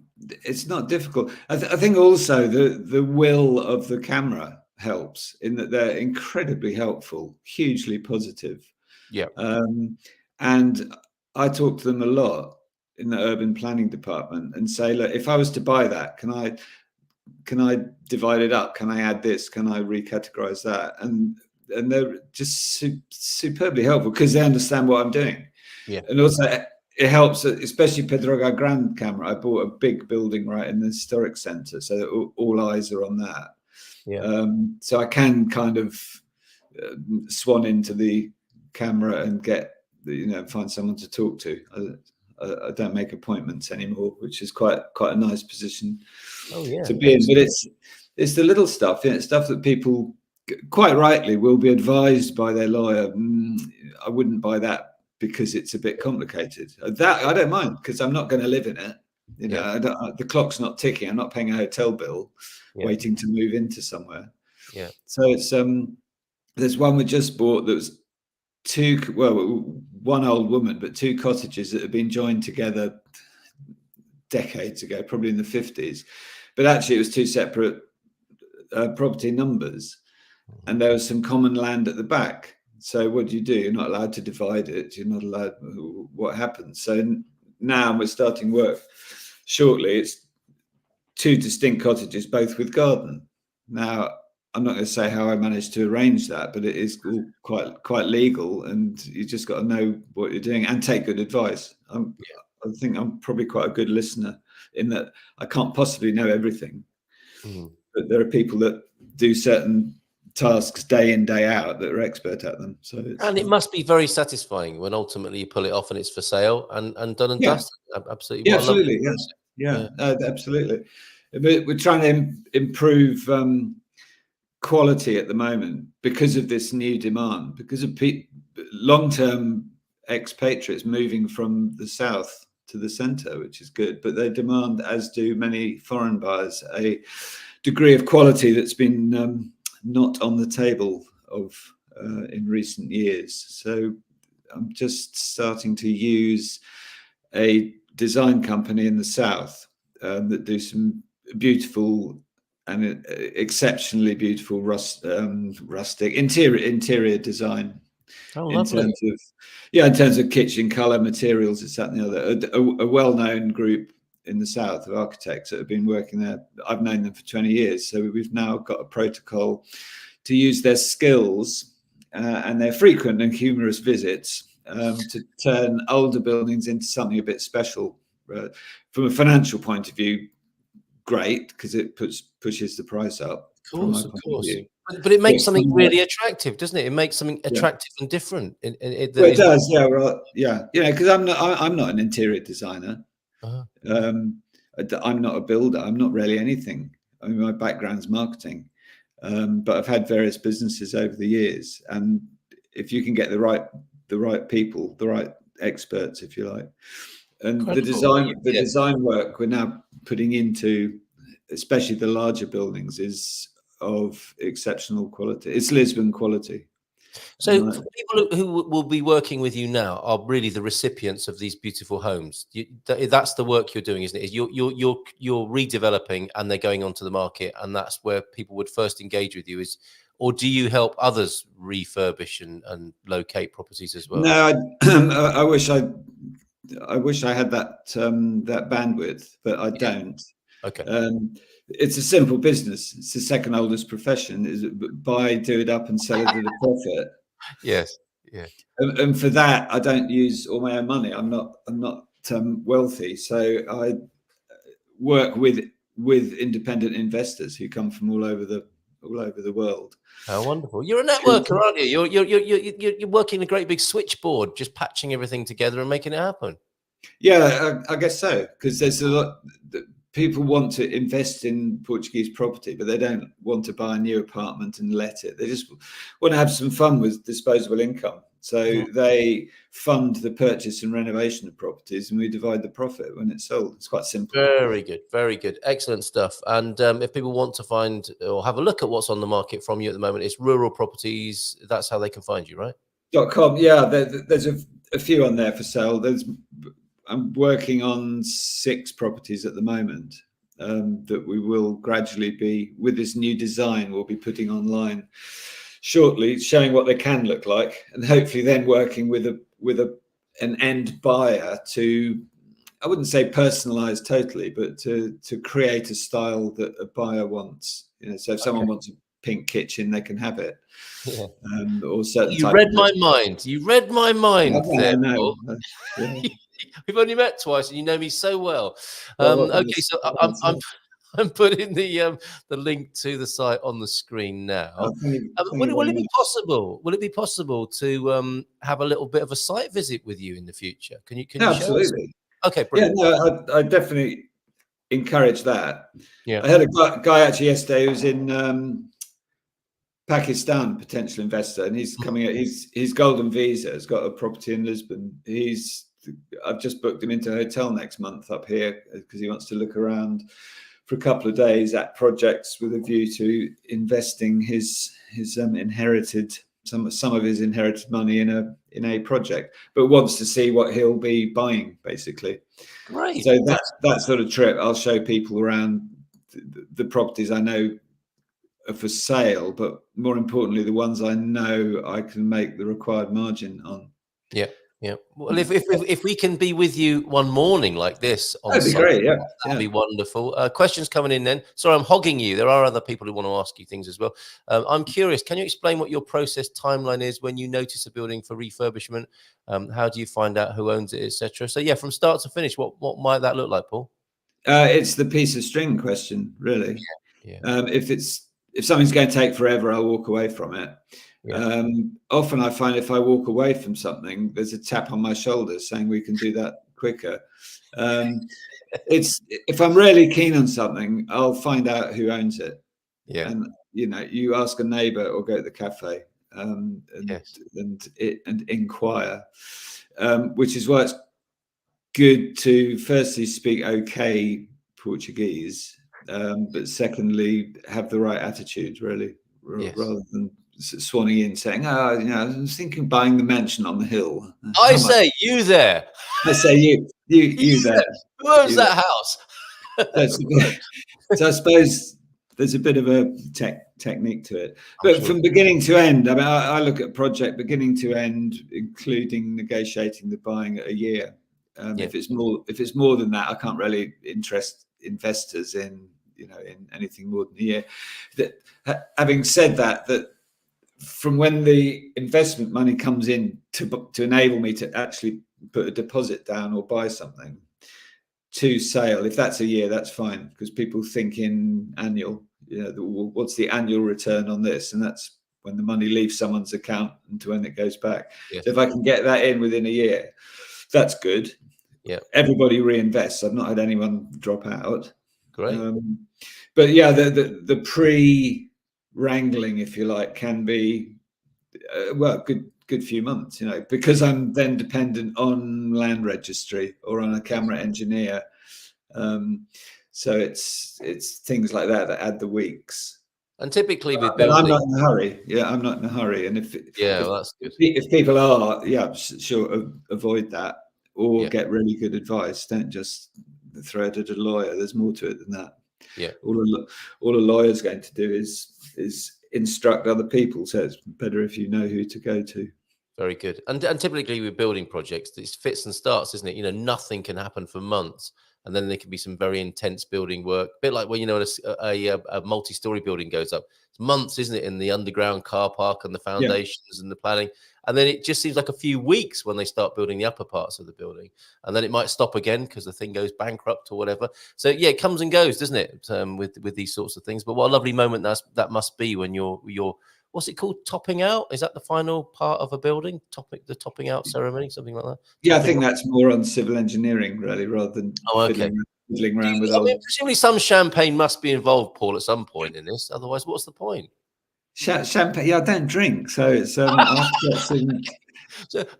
difficult. I think also the will of the camera helps in that they're incredibly helpful, hugely positive. Yeah. And I talk to them a lot in the urban planning department and say, look, if I was to buy that, can I divide it up? Can I add this? Can I recategorize that? And they're just superbly helpful because they understand what I'm doing. Yeah. And also it helps, especially Pedroga Grand camera. I bought a big building right in the historic centre, so that all eyes are on that. Yeah. So I can kind of swan into the camera and get find someone to talk to. I don't make appointments anymore, which is quite a nice position to be in. But it's the little stuff, stuff that people quite rightly will be advised by their lawyer. I wouldn't buy that because it's a bit complicated. That I don't mind because I'm not going to live in it. The clock's not ticking. I'm not paying a hotel bill, waiting to move into somewhere. Yeah. So it's there's one we just bought that was one old woman, but 2 cottages that had been joined together decades ago, probably in the 50s. But actually, it was 2 separate property numbers. and there was some common land at the back. So what do? You're not allowed to divide it. You're not allowed. What happens? So now we're starting work shortly. It's 2 distinct cottages, both with garden. Now, I'm not going to say how I managed to arrange that, but it is all quite legal, and you just got to know what you're doing and take good advice. I think I'm probably quite a good listener in that I can't possibly know everything, but there are people that do certain tasks day in, day out that are expert at them. So it must be very satisfying when ultimately you pull it off and it's for sale and done and dusted. Absolutely. Yeah, absolutely. Yeah. Absolutely. But we're trying to improve quality at the moment because of this new demand, because of long-term expatriates moving from the south to the centre, which is good, but they demand, as do many foreign buyers, a degree of quality that's been not on the table in recent years. So I'm just starting to use a design company in the south that do some beautiful and exceptionally beautiful rustic interior design. In terms of kitchen color, materials, it's that and the other. A well-known group in the south of architects that have been working there. I've known them for 20 years, so we've now got a protocol to use their skills and their frequent and humorous visits to turn older buildings into something a bit special. From a financial point of view, great, because it pushes the price up. Of course. But it makes something really attractive, doesn't it? It makes something attractive and different. It does, yeah. Right, yeah. Because I'm not an interior designer. I'm not a builder. I'm not really anything. I mean, my background's marketing, but I've had various businesses over the years, and if you can get the right people, the right experts, if you like, and incredible. the design work we're now putting into, especially the larger buildings, is of exceptional quality. It's Lisbon quality. So for people who will be working with you now are really the recipients of these beautiful homes. That's the work you're doing, isn't it? Is you're redeveloping and they're going onto the market, and that's where people would first engage with you. Or do you help others refurbish and locate properties as well? No, I wish I had that bandwidth, but I don't. Okay. It's a simple business. It's the second oldest profession. Is buy, do it up, and sell it at a profit. Yes. Yeah. And for that, I don't use all my own money. I'm not wealthy, so I work with independent investors who come from all over the world. Oh, wonderful! You're a networker, aren't you? You're working a great big switchboard, just patching everything together and making it happen. Yeah, I guess so, because there's a lot. People want to invest in Portuguese property, but they don't want to buy a new apartment and let it. They just want to have some fun with disposable income. So they fund the purchase and renovation of properties, and we divide the profit when it's sold. It's quite simple. Very good. Very good. Excellent stuff. And if people want to find or have a look at what's on the market from you at the moment, it's Rural Properties. That's how they can find you, right? .com. Yeah, there's a few on there for sale. I'm working on 6 properties at the moment that we will gradually be, with this new design, we'll be putting online shortly, showing what they can look like, and hopefully then working with an end buyer to, I wouldn't say personalize totally, but to create a style that a buyer wants. So if someone wants a pink kitchen, they can have it. Yeah. Or certain. You read my mind. You read my mind. No. We've only met twice, and you know me so well. Okay, so I'm putting the link to the site on the screen now. Will it be possible? Will it be possible to have a little bit of a site visit with you in the future? Can you absolutely. Okay, brilliant. Yeah, no, I definitely encourage that. Yeah, I had a guy actually yesterday who's in Pakistan, potential investor, and he's coming out. He's golden visa. Has got a property in Lisbon. I've just booked him into a hotel next month up here because he wants to look around for a couple of days at projects with a view to investing his inherited some of his inherited money in a project, but wants to see what he'll be buying basically. Great. So that sort of trip, I'll show people around the properties I know are for sale, but more importantly, the ones I know I can make the required margin on. Yeah. Yeah. Well, if we can be with you one morning like this on That'd be site, great. Yeah. that'd be wonderful. Questions coming in then. Sorry, I'm hogging you. There are other people who want to ask you things as well. I'm curious. Can you explain what your process timeline is when you notice a building for refurbishment? How do you find out who owns it, etc.? So yeah, from start to finish, what might that look like, Paul? It's the piece of string question, really. Yeah. If something's going to take forever, I'll walk away from it. Yeah. Often I find if I walk away from something, there's a tap on my shoulder saying we can do that quicker. If I'm really keen on something, I'll find out who owns it. Yeah. And you ask a neighbour or go to the cafe and inquire, which is why it's good to firstly speak okay Portuguese, but secondly have the right attitude, really, rather than swanning in saying, "Oh, I was thinking buying the mansion on the hill." I say you there. I say you there. Who owns that house? So I suppose there's a bit of a technique to it, but from beginning to end, I mean, I look at a project beginning to end, including negotiating the buying at a year. If it's more than that, I can't really interest investors in anything more than a year. Having said that from when the investment money comes in to enable me to actually put a deposit down or buy something to sale, if that's a year, that's fine, because people think in annual. What's the annual return on this, and that's when the money leaves someone's account and to when it goes back. So if I can get that in within a year, that's good. Yeah, everybody reinvests. I've not had anyone drop out. Great. But yeah, the pre-wrangling, if you like, can be good few months. Because I'm then dependent on land registry or on a camera engineer. So it's things like that add the weeks. And typically with building, I'm not in a hurry. Yeah, I'm not in a hurry. And if that's good. If people are, sure, avoid that. Or get really good advice. Don't just throw it at a lawyer. There's more to it than that. Yeah. All a lawyer's going to do is instruct other people. So it's better if you know who to go to. Very good. And typically with building projects, it's fits and starts, isn't it? Nothing can happen for months, and then there can be some very intense building work. A bit like when a multi-story building goes up. It's months, isn't it, in the underground car park and the foundations and the planning. And then it just seems like a few weeks when they start building the upper parts of the building. And then it might stop again because the thing goes bankrupt or whatever. So, yeah, it comes and goes, doesn't it, with these sorts of things. But what a lovely moment that must be when you're what's it called, topping out? Is that the final part of a building? The topping out ceremony, something like that? Yeah, I think that's more on civil engineering, really, rather than fiddling around with old... presumably some champagne must be involved, Paul, at some point in this. Otherwise, what's the point? Champagne, I don't drink, so it's so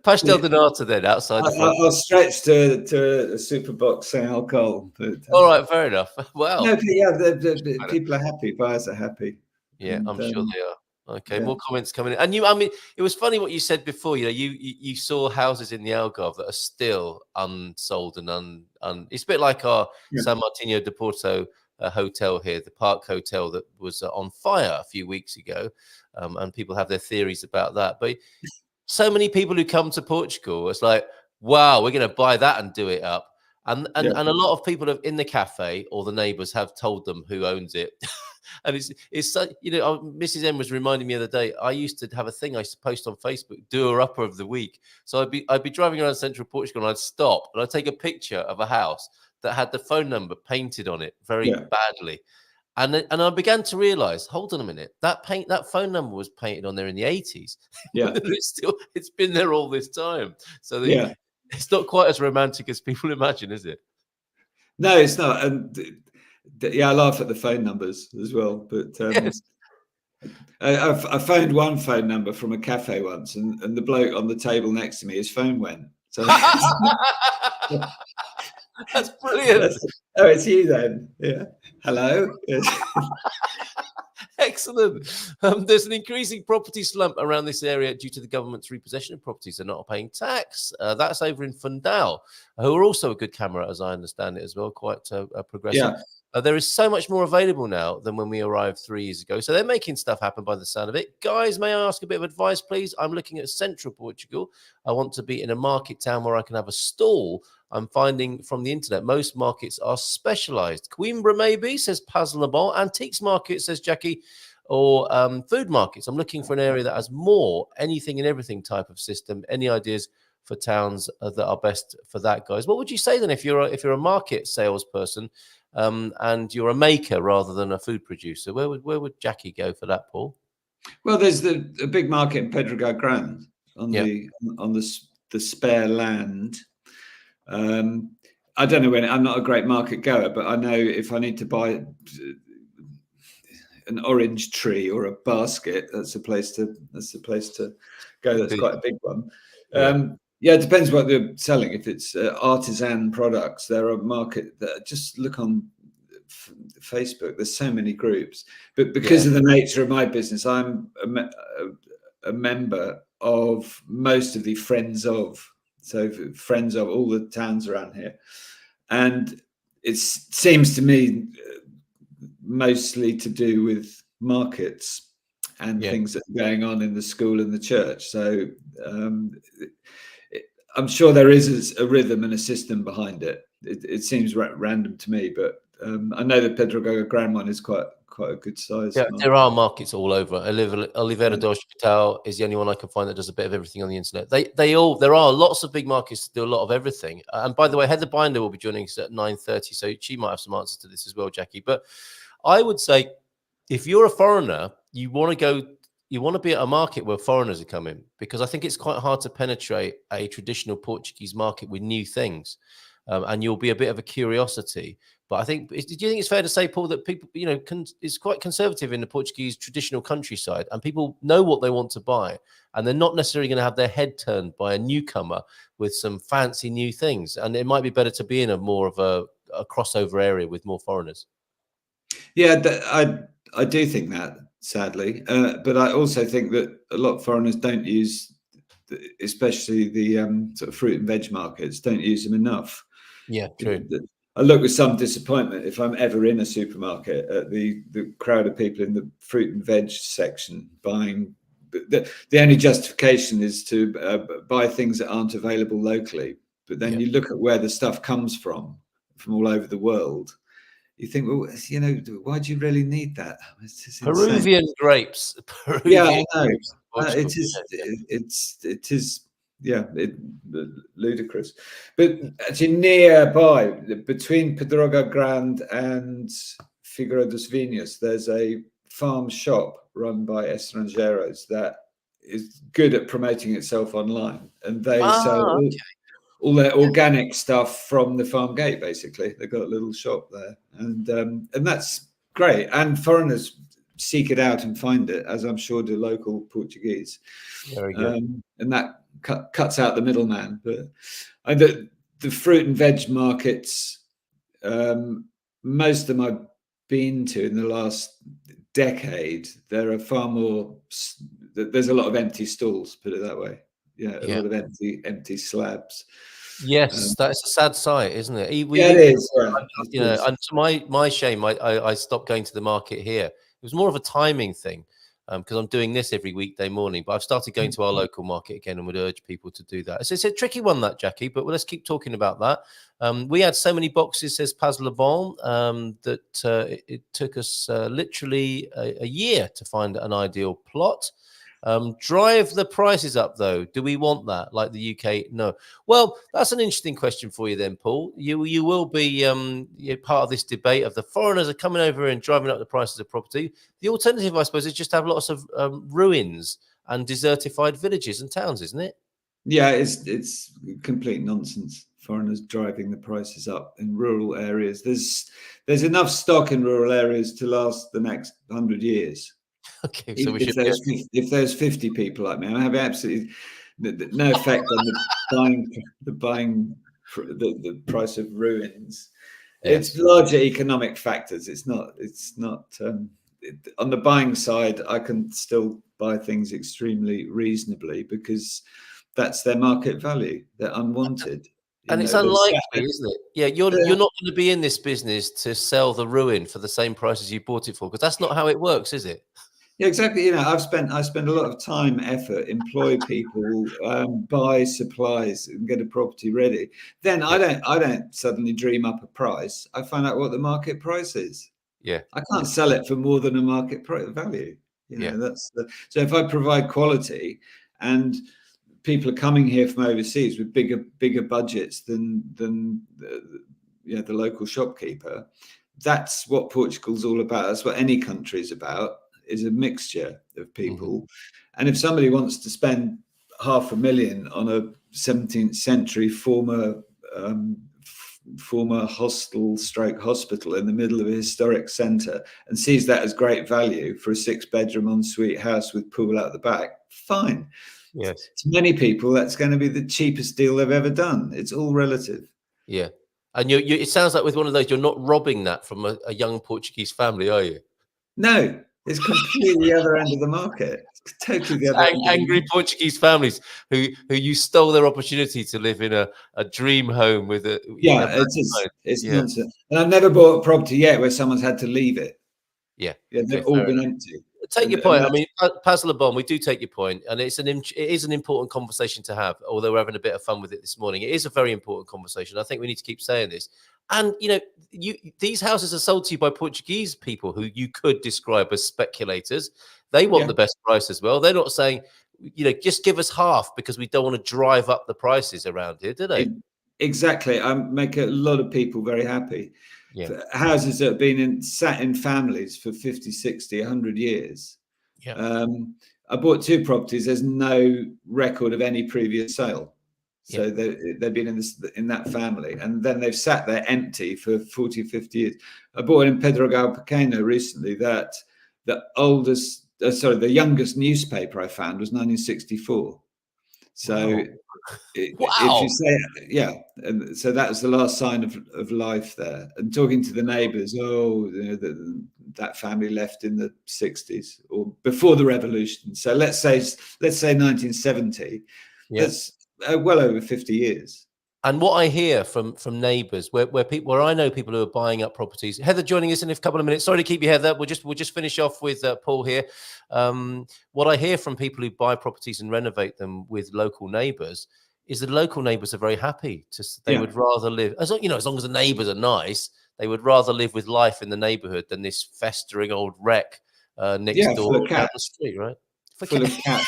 pastel de nata then outside. I'll stretch to a super box saying alcohol. But, all right, fair enough. Well, no, but yeah, the people are happy, buyers are happy. Yeah, I'm sure they are. Okay, more comments coming in. And it was funny what you said before. You saw houses in the Algarve that are still unsold and it's a bit like our San Martino de Porto hotel here, the Park Hotel that was on fire a few weeks ago, and people have their theories about that. But so many people who come to Portugal, it's like, wow, we're going to buy that and do it up. And a lot of people in the cafe or the neighbours have told them who owns it. And it's such, Mrs. M was reminding me the other day, I used to have a thing I used to post on Facebook, doer upper of the week. So I'd be driving around central Portugal and I'd stop and I'd take a picture of a house that had the phone number painted on it very badly. And I began to realize, hold on a minute, that phone number was painted on there in the 80s. Yeah. It's been there all this time. So it's not quite as romantic as people imagine, is it? No, it's not. And I laugh at the phone numbers as well. But I phoned one phone number from a cafe once, and the bloke on the table next to me, his phone went. So that's brilliant. Oh, it's you then. Yeah. Hello. Excellent. There's an increasing property slump around this area due to the government's repossession of properties. They're not paying tax. That's over in Fundal, who are also a good camera, as I understand it as well, quite progressive. There is so much more available now than when we arrived 3 years ago. So they're making stuff happen by the sound of it. Guys, may I ask a bit of advice, please? I'm looking at central Portugal. I want to be in a market town where I can have a stall. I'm finding from the internet, most markets are specialized. Coimbra, maybe, says Paz Lebon. Antiques market, says Jacqui, or food markets. I'm looking for an area that has more anything and everything type of system. Any ideas for towns that are best for that, guys? What would you say then if you're a market salesperson and you're a maker rather than a food producer? Where would Jacqui go for that, Paul? Well, there's a big market in Portugal Grand on the spare land. I don't know when. I'm not a great market goer, but I know if I need to buy an orange tree or a basket, that's the place to go. That's quite a big one. It depends what they're selling. If it's artisan products, there are market that just look on Facebook. There's so many groups, but because of the nature of my business, I'm a member of most of the friends of all the towns around here, and it seems to me mostly to do with markets and things that are going on in the school and the church. So I'm sure there is a rhythm and a system behind it. It seems random to me, but I know the Pedro Grand one is quite a good size. Yeah, there are markets all over. Oliveira do Hospital is the only one I can find that does a bit of everything on the internet. There are lots of big markets that do a lot of everything. And by the way, Heather Binder will be joining us at 9:30, so she might have some answers to this as well, Jacqui. But I would say, if you're a foreigner, you want to be at a market where foreigners are coming, because I think it's quite hard to penetrate a traditional Portuguese market with new things, and you'll be a bit of a curiosity. But I think, do you think it's fair to say, Paul, that people, it's quite conservative in the Portuguese traditional countryside, and people know what they want to buy, and they're not necessarily going to have their head turned by a newcomer with some fancy new things, and it might be better to be in a more of a crossover area with more foreigners. Yeah, I do think that, sadly, but I also think that a lot of foreigners don't use, especially the sort of fruit and veg markets, don't use them enough. Yeah, true. I look with some disappointment if I'm ever in a supermarket at the crowd of people in the fruit and veg section buying. The only justification is to buy things that aren't available locally. But then you look at where the stuff comes from all over the world. You think, well, why do you really need that? Peruvian grapes. Peruvian grapes. It is ludicrous. But actually nearby, between Pedroga Grande and Figueira dos Vinhos, there's a farm shop run by Estrangeiros that is good at promoting itself online, and they sell all their organic stuff from the farm gate. Basically, they've got a little shop there, and that's great. And foreigners seek it out and find it, as I'm sure do local Portuguese. Very good. And that cuts out the middleman. But the fruit and veg markets, most of them I've been to in the last decade, there are far more. There's a lot of empty stalls, put it that way. A lot of empty slabs. Yes, that's a sad sight, isn't it? It is. And to my shame, I stopped going to the market here. It was more of a timing thing, because I'm doing this every weekday morning. But I've started going to our local market again, and would urge people to do that. It's a tricky one, that, Jacqui, but let's keep talking about that. We had so many boxes, says Paz Levon, that it took us literally a year to find an ideal plot. Drive the prices up, though. Do we want that, like the UK? No. Well, that's an interesting question for you then, Paul. You will be part of this debate of the foreigners are coming over and driving up the prices of property. The alternative, I suppose, is just have lots of ruins and desertified villages and towns, isn't it? Yeah, it's complete nonsense. Foreigners driving the prices up in rural areas. There's enough stock in rural areas to last the next 100 years. Okay, so if there's 50 people like me, I have absolutely no effect on the price of ruins. Yes. It's larger economic factors. It's not on the buying side. I can still buy things extremely reasonably because that's their market value. They're unwanted. And it's unlikely, isn't it? Yeah, you're not going to be in this business to sell the ruin for the same prices you bought it for, because that's not how it works, is it? Yeah, exactly. I spend a lot of time, effort, employ people, buy supplies, and get a property ready. Then I don't suddenly dream up a price. I find out what the market price is. Yeah, I can't sell it for more than a market value. So if I provide quality and people are coming here from overseas with bigger budgets than the local shopkeeper, that's what Portugal's all about. That's what any country is about, is a mixture of people. And if somebody wants to spend $500,000 on a 17th century former hospital in the middle of a historic centre and sees that as great value for a 6-bedroom ensuite house with pool out the back, fine. Yes. To many people, that's going to be the cheapest deal they've ever done. It's all relative. Yeah. And it sounds like with one of those, you're not robbing that from a young Portuguese family, are you? No, it's completely the other end of the market. It's totally the other end. Angry Portuguese families who you stole their opportunity to live in a dream home with a it's nonsense. And I've never bought a property yet where someone's had to leave it. Yeah, they've all been empty. Take your point. I mean, Paz Lebon, we do take your point, and it is an important conversation to have. Although we're having a bit of fun with it this morning, it is a very important conversation. I think we need to keep saying this. And these houses are sold to you by Portuguese people who you could describe as speculators. They want the best price as well. They're not saying, just give us half because we don't want to drive up the prices around here, do they? Exactly. I make a lot of people very happy. Yeah. Houses that have been sat in families for 50, 60, 100 years. Yeah. I bought 2 properties. There's no record of any previous sale. So they've been in that family, and then they've sat there empty for 40, 50 years. I bought in Pedro Pequeno recently that the youngest newspaper I found was 1964. So if you say, and so that was the last sign of life there. And talking to the neighbours, that family left in the 60s or before the revolution. So let's say 1970. That's well over 50 years. And what I hear from neighbours, where I know people who are buying up properties. Heather joining us in a couple of minutes. Sorry to keep you, Heather. We'll just finish off with Paul here. What I hear from people who buy properties and renovate them with local neighbours is that local neighbours are very happy. They would rather live as long as the neighbours are nice. They would rather live with life in the neighbourhood than this festering old wreck next door down the street, right? Full of cats.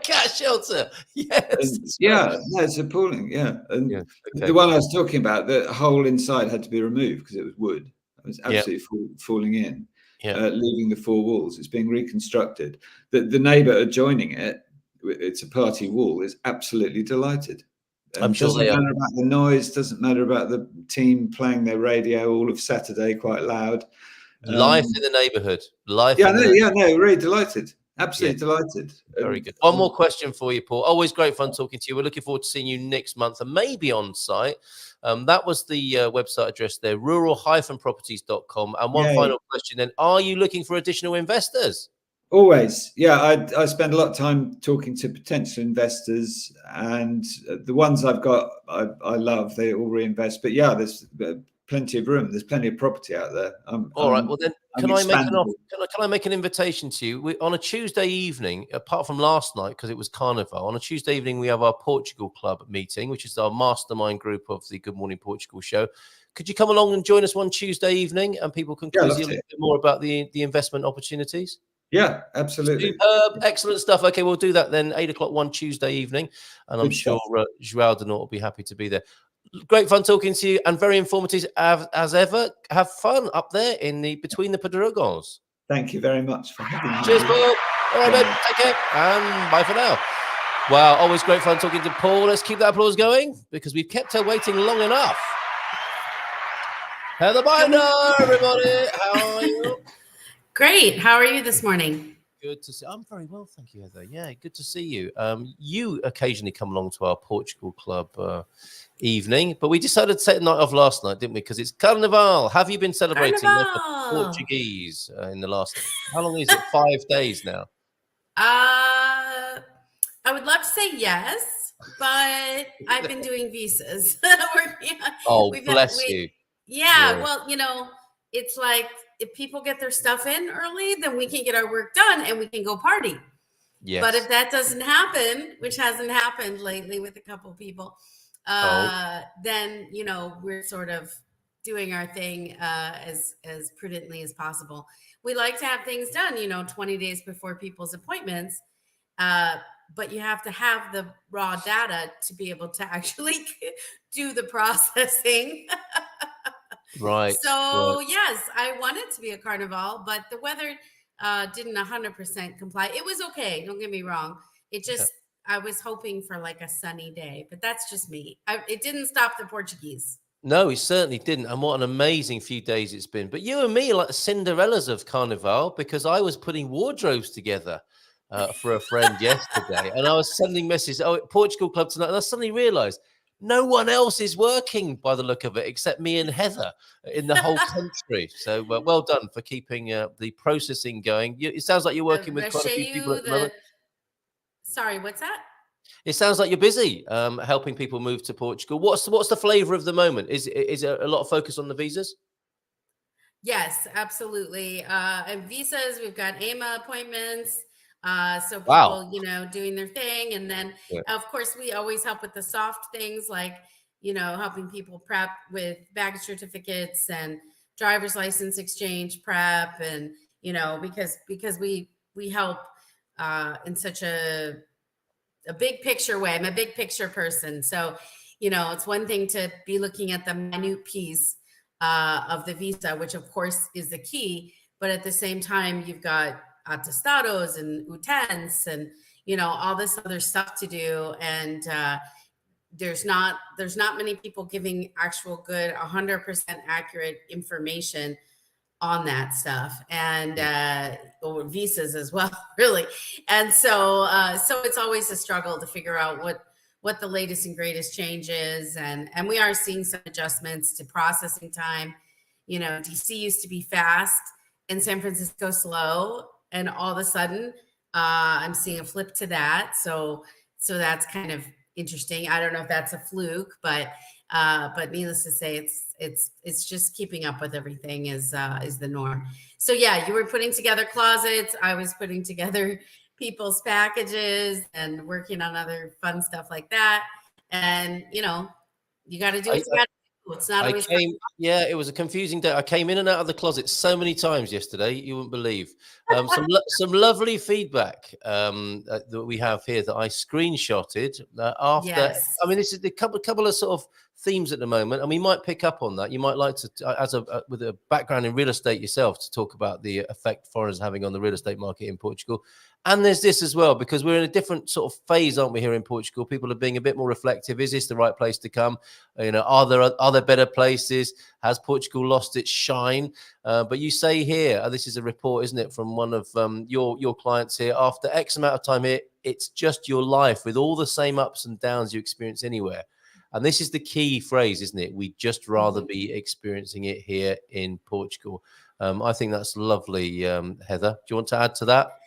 Cat shelter, yes. It's appalling. And the one I was talking about, the hole inside had to be removed because it was wood. It was absolutely falling in, leaving the 4 walls. It's being reconstructed. The neighbour adjoining it, it's a party wall, is absolutely delighted. I'm sure they are. Doesn't matter about the noise. Doesn't matter about the team playing their radio all of Saturday quite loud. Life in the neighbourhood. Really delighted. Absolutely delighted. Very good. One more question for you, Paul. Always great fun talking to you. We're looking forward to seeing you next month and maybe on site. That was the website address there, rural-properties.com. And one final question then. Are you looking for additional investors? Always. Yeah, I spend a lot of time talking to potential investors, and the ones I've got, I love. They all reinvest. But there's plenty of room. There's plenty of property out there. All right. Well, then, can I make an invitation to you? On a Tuesday evening, apart from last night, because it was Carnival, on a Tuesday evening, we have our Portugal Club meeting, which is our mastermind group of the Good Morning Portugal show. Could you come along and join us one Tuesday evening, and people can quiz you a little bit more about the investment opportunities? Yeah, absolutely. Superb. Excellent stuff. Okay, we'll do that then, 8 o'clock one Tuesday evening, and I'm sure João Denot will be happy to be there. Great fun talking to you and very informative as ever. Have fun up there between the Pedregals. Thank you very much for having me. Cheers, Paul. All right, then. Take care and bye for now. Wow, always great fun talking to Paul. Let's keep that applause going because we've kept her waiting long enough. Heather Binder, everybody. How are you? Great. How are you this morning? Good to see. I'm very well, thank you, Heather. Yeah, good to see you. You occasionally come along to our Portugal Club evening, but we decided to take the night off last night, didn't we? Because it's Carnival. Have you been celebrating Portuguese in the last? How long is it? 5 days now. I would love to say yes. but I've been doing visas. Oh, We've had, bless you. yeah, Yeah. well, it's like if people get their stuff in early, then we can get our work done and we can go party. Yes. But if that doesn't happen, which hasn't happened lately with a couple people, then we're sort of doing our thing as prudently as possible. We like to have things done, 20 days before people's appointments, but you have to have the raw data to be able to actually do the processing. Right. So yes, I wanted to be a carnival, but the weather didn't 100% comply. It was okay. Don't get me wrong. It just, I was hoping for like a sunny day, but that's just me. It didn't stop the Portuguese. No, he certainly didn't. And what an amazing few days it's been. But you and me are like the Cinderellas of Carnival, because I was putting wardrobes together for a friend yesterday. And I was sending messages, Portugal Club tonight. And I suddenly realized no one else is working by the look of it except me and Heather in the whole country. So well done for keeping the processing going. It sounds like you're working with quite a few people at the moment. Sorry, what's that? It sounds like you're busy helping people move to Portugal. What's the flavor of the moment? Is there a lot of focus on the visas? Yes, absolutely. And visas, we've got AMA appointments. So people, Wow. Doing their thing. And then, of course, we always help with the soft things like, helping people prep with baggage certificates and driver's license exchange prep. And, because we help in such a big picture way. I'm a big picture person. So, it's one thing to be looking at the minute piece of the visa, which of course is the key. But at the same time, you've got attestados and utens and, all this other stuff to do. And there's not many people giving actual good 100% accurate information on that stuff, and or visas as well, really. And so it's always a struggle to figure out what the latest and greatest change is. And we are seeing some adjustments to processing time. DC used to be fast and San Francisco slow. And all of a sudden, I'm seeing a flip to that. So that's kind of interesting. I don't know if that's a fluke, but needless to say, it's just keeping up with everything is the norm. So yeah, you were putting together closets. I was putting together people's packages and working on other fun stuff like that. And you got to do what you got to do. It's not always. Yeah, it was a confusing day. I came in and out of the closet so many times yesterday, you wouldn't believe. Some lovely feedback that we have here that I screenshotted after. Yes. I mean, this is a couple of sort of themes at the moment, and we might pick up on that. You might like to, with a background in real estate yourself, to talk about the effect foreigners are having on the real estate market in Portugal. And there's this as well, because we're in a different sort of phase, aren't we, here in Portugal? People are being a bit more reflective. Is this the right place to come? Are there better places? Has Portugal lost its shine? But you say here, this is a report, isn't it, from one of your clients here. After X amount of time here, it's just your life with all the same ups and downs you experience anywhere. And this is the key phrase, isn't it? We'd just rather be experiencing it here in Portugal. I think that's lovely, Heather. Do you want to add to that?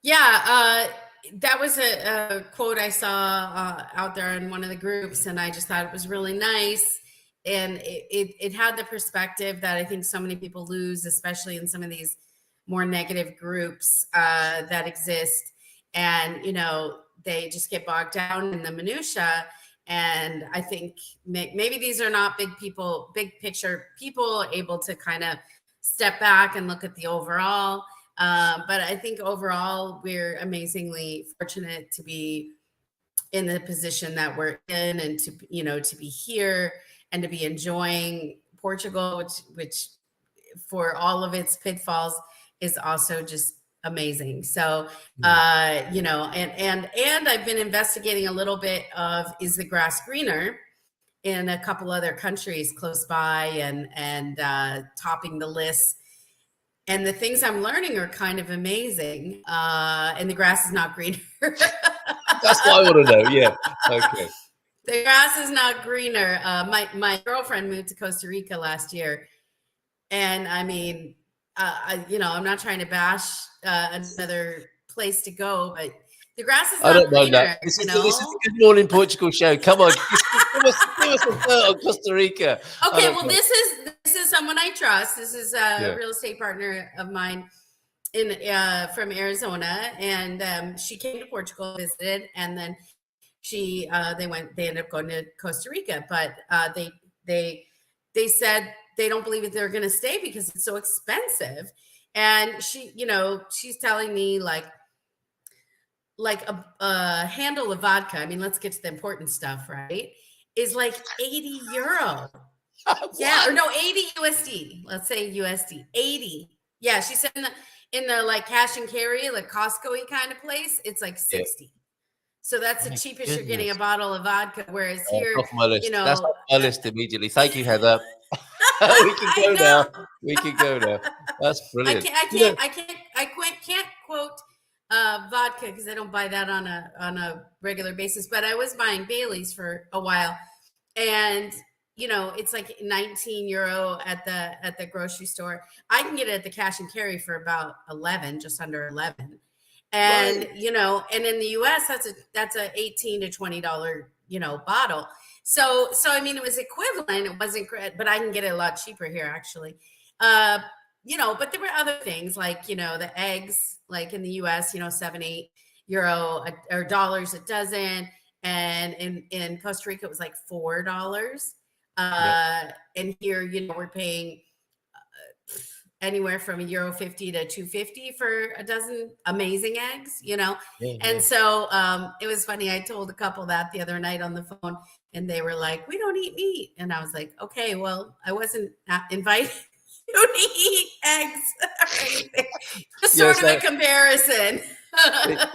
Yeah, that was a quote I saw out there in one of the groups, and I just thought it was really nice. And it had the perspective that I think so many people lose, especially in some of these more negative groups that exist. And, they just get bogged down in the minutia. And I think maybe these are not big picture people able to kind of step back and look at the overall. But I think overall, we're amazingly fortunate to be in the position that we're in, and to be here and to be enjoying Portugal, which for all of its pitfalls is also just amazing. So, and I've been investigating a little bit of, is the grass greener in a couple other countries close by, and topping the list. And the things I'm learning are kind of amazing. And the grass is not greener. That's what I want to know. Yeah. Okay. The grass is not greener. My girlfriend moved to Costa Rica last year. And I mean, I'm not trying to bash another place to go, but The grass is I not don't mind greener, that. This you is know? the Good Morning Portugal show. Come on, give us a dirt on Costa Rica. Okay, well, this is someone I trust. This is a Yeah. real estate partner of mine from Arizona, and she came to Portugal, visited, and then they ended up going to Costa Rica, but they said they don't believe that they're going to stay because it's so expensive. And she's telling me like a handle of vodka. I mean, let's get to the important stuff, right? Is like 80 euro. Yeah, or no, 80 USD. Let's say USD. 80. Yeah, she said in the like cash and carry, like Costco-y kind of place, it's like 60. So that's the cheapest you're getting a bottle of vodka. Whereas here, off my list. you know, That's off my list immediately. Thank you, Heather. We can go now. We can go now. That's brilliant. I can't quote vodka because I don't buy that on a regular basis. But I was buying Bailey's for a while, and it's like 19 euro at the grocery store. I can get it at the cash and carry for about 11, just under 11. And right. And in the US, that's a $18 to $20 bottle. So I mean, it was equivalent. It wasn't great, but I can get it a lot cheaper here, actually. But there were other things like the eggs, like in the US, €7-8 or dollars a dozen, and in Costa Rica it was like $4. And here, we're paying anywhere from €1.50 to $2.50 for a dozen amazing eggs, And so it was funny. I told a couple that the other night on the phone, and they were like, "We don't eat meat." And I was like, "Okay, well, I wasn't invited you to eat eggs or anything." Just sort of a comparison.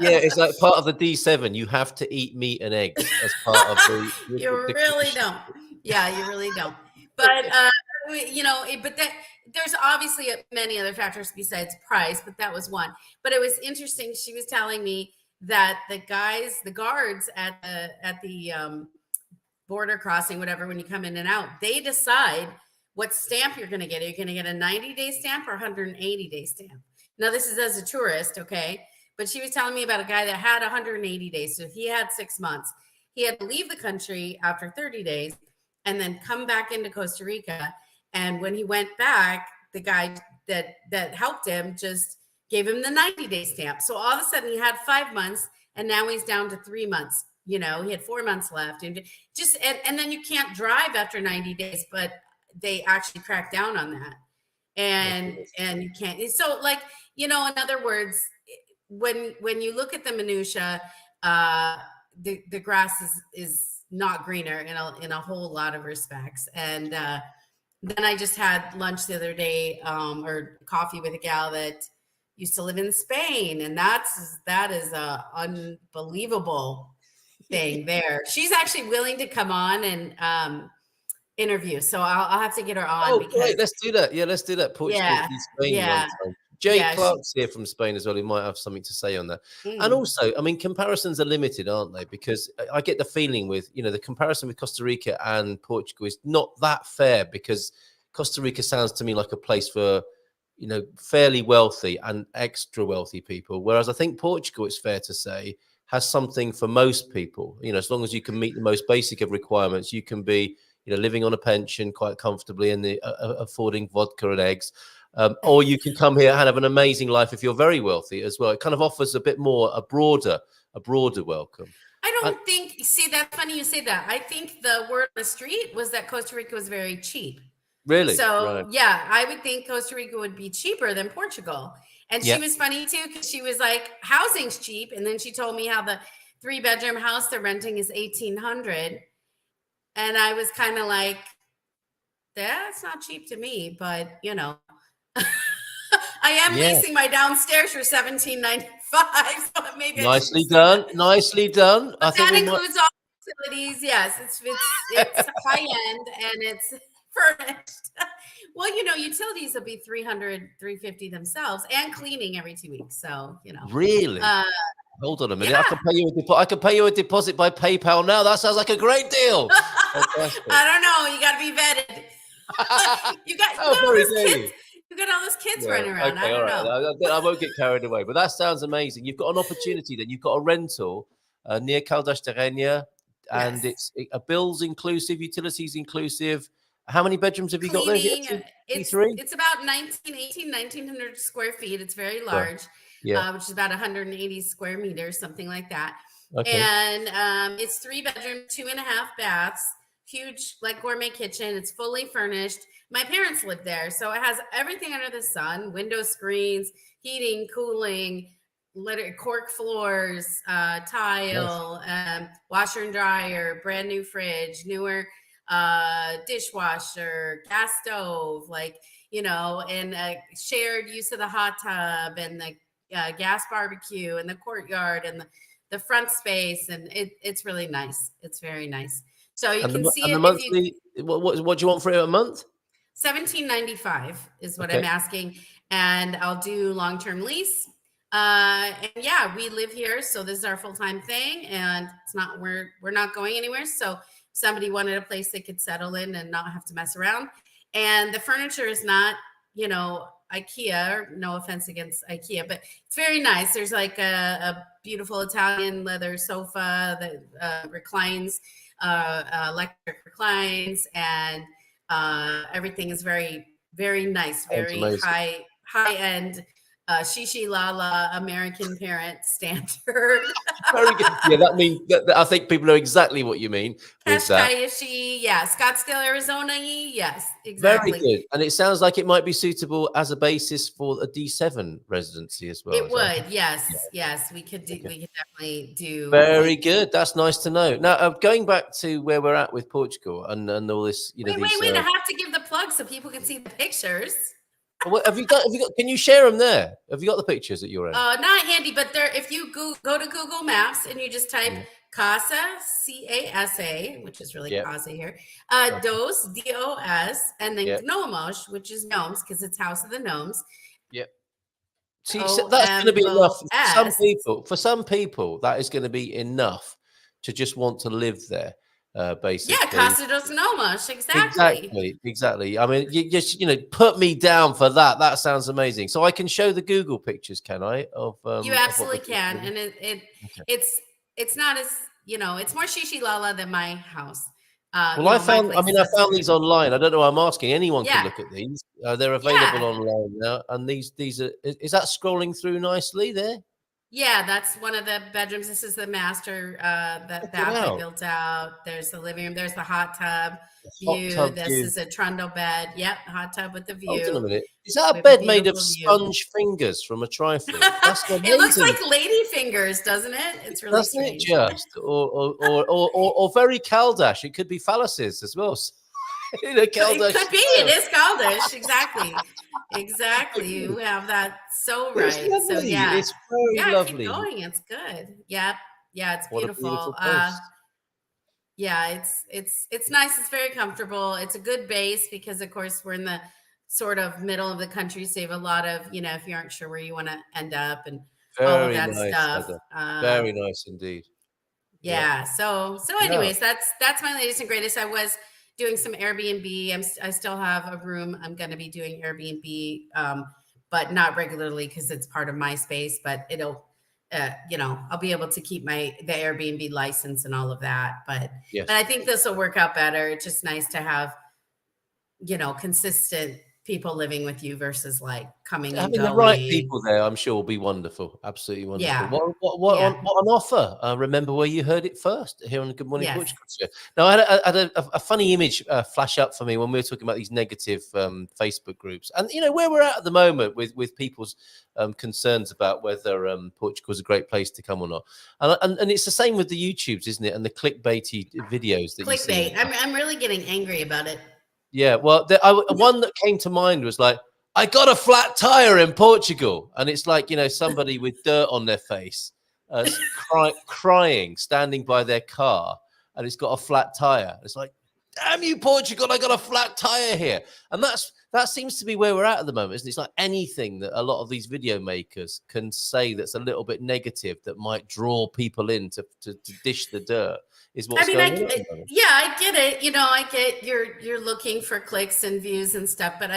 It's like part of the D7. You have to eat meat and eggs as part of the. You really don't. Yeah, you really don't. But there's obviously many other factors besides price, but that was one. But it was interesting. She was telling me that the guards at the border crossing, whatever, when you come in and out, they decide what stamp you're going to get. Are you going to get a 90-day stamp or 180-day stamp? Now, this is as a tourist, okay? But she was telling me about a guy that had 180 days. So he had 6 months. He had to leave the country after 30 days and then come back into Costa Rica. And when he went back, the guy that helped him just gave him the 90-day stamp. So all of a sudden he had 5 months, and now he's down to 3 months. He had 4 months left, and and then you can't drive after 90 days, but they actually crack down on that, and you can't. So in other words, when you look at the minutia, the grass is not greener in a whole lot of respects. And then I just had lunch the other day, or coffee with a gal that used to live in Spain, and that is a unbelievable thing there. She's actually willing to come on and interview, so I'll have to get her on. Oh, great! Let's do that. Yeah, let's do that. Portugal and Spain one time. Jay Clark's here from Spain as well. He might have something to say on that. And also, I mean, comparisons are limited, aren't they? Because I get the feeling with, the comparison with Costa Rica and Portugal is not that fair, because Costa Rica sounds to me like a place for, fairly wealthy and extra wealthy people. Whereas I think Portugal, it's fair to say, has something for most people. As long as you can meet the most basic of requirements, you can be, living on a pension quite comfortably and affording vodka and eggs. Or you can come here and have an amazing life if you're very wealthy as well. It kind of offers a bit more, a broader welcome. I don't think, that's funny you say that. I think the word on the street was that Costa Rica was very cheap. Really? So, yeah, I would think Costa Rica would be cheaper than Portugal. And she was funny too, because she was like, housing's cheap. And then she told me how the 3-bedroom house they're renting is $1,800. And I was kind of like, that's not cheap to me, but I am leasing my downstairs for $1,795. So maybe nicely done. Nicely done. I think that includes all facilities. Yes, it's high end and it's furnished. Well, utilities will be $300, $350 themselves, and cleaning every 2 weeks. So really. Hold on a minute. Yeah. I can pay you a deposit by PayPal now. That sounds like a great deal. I don't know. You got to be vetted. You got all those kids Yeah, running around. okay, I all don't right. know. I won't get carried away, but that sounds amazing. You've got an opportunity then. You've got a rental near Caldas de Rainha, and Yes. it's a bills inclusive, utilities inclusive. How many bedrooms have you got there? Is it Cleaning. two, three? It's about 1900 square feet. It's very Well, large, yeah. which is about 180 square meters, something like that. Okay. And it's 3 bedrooms, 2.5 baths, huge like gourmet kitchen. It's fully furnished. My parents live there, so it has everything under the sun: window screens, heating, cooling, cork floors, tile, washer and dryer, brand new fridge, newer dishwasher, gas stove, like, and shared use of the hot tub and the gas barbecue and the courtyard and the front space. And it's really nice. It's very nice. So you can see And it the if you monthly, what do you want for it a month? $17.95 is what Okay. I'm asking, and I'll do long-term lease. And yeah, we live here, so this is our full-time thing, and it's not we're not going anywhere. So if somebody wanted a place they could settle in and not have to mess around, and the furniture is not, IKEA. No offense against IKEA, but it's very nice. There's like a beautiful Italian leather sofa that reclines, electric reclines, and everything is very, very nice, very high end, shishi lala American parent standard. Very good. Yeah, that means that I think people know exactly what you mean with that. Kashkayashi, yeah, Scottsdale, Arizona. Yes, exactly. Very good. And it sounds like it might be suitable as a basis for a D7 residency as well. It would, yes, we could do. Okay. We could definitely do. Very good. That's nice to know. Now, going back to where we're at with Portugal and all this, Wait, I have to give the plug so people can see the pictures. What have you got? Can you share them there? Have you got the pictures at your end? Not handy, but there. If you go to Google Maps and you just type Casa, CASA, which is really Casa here, Dos, DOS, and then Gnomos, which is gnomes because it's House of the Gnomes. Yep. See, so that's going to be enough for some people. For some people, that is going to be enough to just want to live there. Basically, yeah, Casa dos Gnomos, exactly. I mean, you just put me down for that. That sounds amazing. So I can show the Google pictures, can I? You absolutely can, and it's not as it's more shishi lala than my house. Well, I found these online. I don't know why I'm asking. Anyone can look at these. They're available online now, and these are. Is that scrolling through nicely there? Yeah, that's one of the bedrooms. This is the master bath I built out. There's the living room. There's the hot tub view. This is a trundle bed. Yep, hot tub with the view. Hold on a minute. Is that a bed made of sponge fingers from a trifle? That's amazing. It looks like lady fingers, doesn't it? It's really strange. It just or very Caldash. It could be phalluses as well. It could be. It is Caldash. Exactly. You have that so right. So yeah, it's very lovely. Keep going. It's good. Yep. Yeah, it's beautiful. Yeah, it's nice. It's very comfortable. It's a good base because, of course, we're in the sort of middle of the country, so you have a lot of, if you aren't sure where you want to end up and all of that stuff. Very nice indeed. Yeah. So anyways, that's my latest and greatest. I was doing some Airbnb. I still have a room. I'm going to be doing Airbnb, but not regularly because it's part of my space. But it'll, I'll be able to keep the Airbnb license and all of that. But I think this will work out better. It's just nice to have, consistent people living with you versus like coming and going. The right people there, I'm sure, will be wonderful. Absolutely wonderful. Yeah. What an offer. Remember where you heard it first here on the Good Morning Portugal show. Now, I had a funny image flash up for me when we were talking about these negative Facebook groups. And, where we're at the moment with people's concerns about whether Portugal is a great place to come or not. And it's the same with the YouTubes, isn't it? And the clickbaity videos that you see. I'm really getting angry about it. Yeah, well, one that came to mind was like, I got a flat tire in Portugal. And it's like, somebody with dirt on their face crying, standing by their car, and it's got a flat tire. It's like, damn you, Portugal, I got a flat tire here. And that seems to be where we're at the moment, isn't it? It's like anything that a lot of these video makers can say that's a little bit negative that might draw people in to dish the dirt. I get it. I get you're looking for clicks and views and stuff, but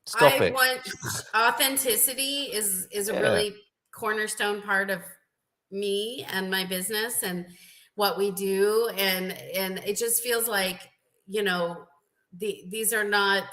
Stop it. want authenticity is a really cornerstone part of me and my business and what we do, and it just feels like, you know, these are not,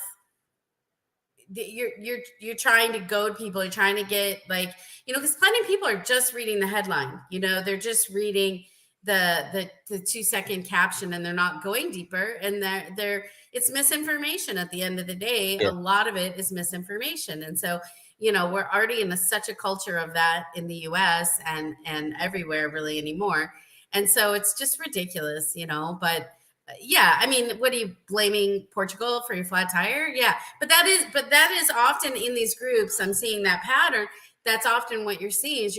you're trying to goad people, you're trying to get, like, you know, because plenty of people are just reading the headline, you know, they're just reading the 2-second caption, and they're not going deeper, and they're it's misinformation at the end of the day. A lot of it is misinformation. And so, you know, we're already in such a culture of that in the US and everywhere really anymore. And so it's just ridiculous, you know. But yeah, I mean, what are you blaming Portugal for your flat tire? Yeah, but that is often in these groups. I'm seeing that pattern. That's often what you're seeing. Is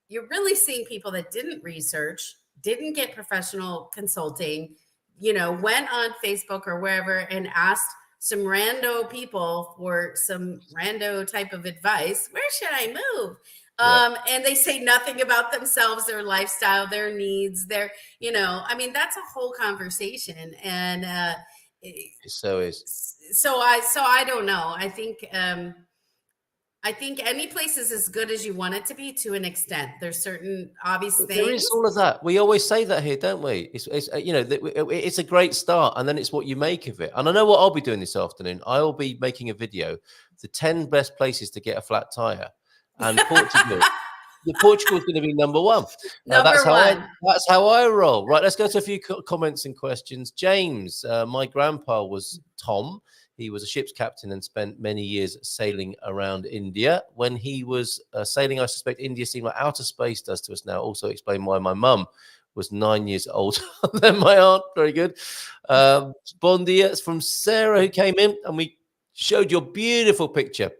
you're really seeing people that didn't research, didn't get professional consulting, you know, went on Facebook or wherever and asked some rando people for some rando type of advice. Where should I move? And they say nothing about themselves, their lifestyle, their needs, their, you know, I mean, that's a whole conversation. And So I don't know. I think any place is as good as you want it to be to an extent. There's certain obvious things. There is all of that. We always say that here, don't we? It's you know, it's a great start, and then it's what you make of it. And I know what I'll be doing this afternoon. I'll be making a video, the 10 best places to get a flat tire, and Portugal. Portugal's going to be number one. That's how I roll. Right, let's go to a few comments and questions. James, my grandpa was Tom. He was a ship's captain and spent many years sailing around India. When he was sailing, I suspect India seemed like outer space does to us now. Also explain why my mum was 9 years older than my aunt. Very good. Bon dia. It's from Sarah, who came in, and we showed your beautiful picture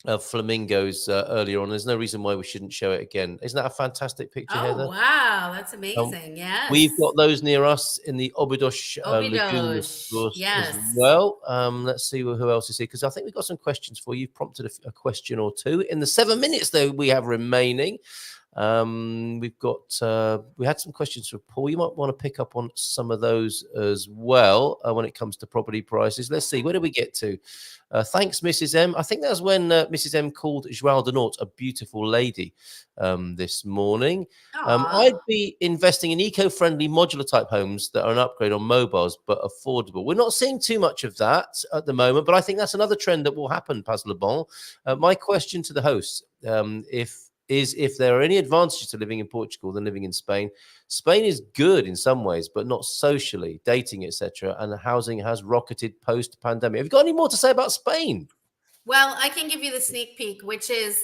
of flamingos earlier on. There's no reason why we shouldn't show it again. Isn't that a fantastic picture, Heather? Wow, that's amazing. Yes. We've got those near us in the Óbidos Lagoon as well. Let's see who else is here, because I think we've got some questions for you. You've prompted a question or two. In the 7 minutes, though, we have remaining. We've got we had some questions for Paul. You might want to pick up on some of those as well when it comes to property prices. Let's see, where do we get to? Thanks, Mrs. M. I think that was when Mrs. M called Joelle de Nort a beautiful lady this morning. I'd be investing in eco-friendly modular type homes that are an upgrade on mobiles but affordable. We're not seeing too much of that at the moment, but I think that's another trend that will happen, Paz Le Bon. My question to the hosts, if there are any advantages to living in Portugal than living in Spain. Spain is good in some ways, but not socially, dating, etc. And housing has rocketed post-pandemic. Have you got any more to say about Spain? Well, I can give you the sneak peek, which is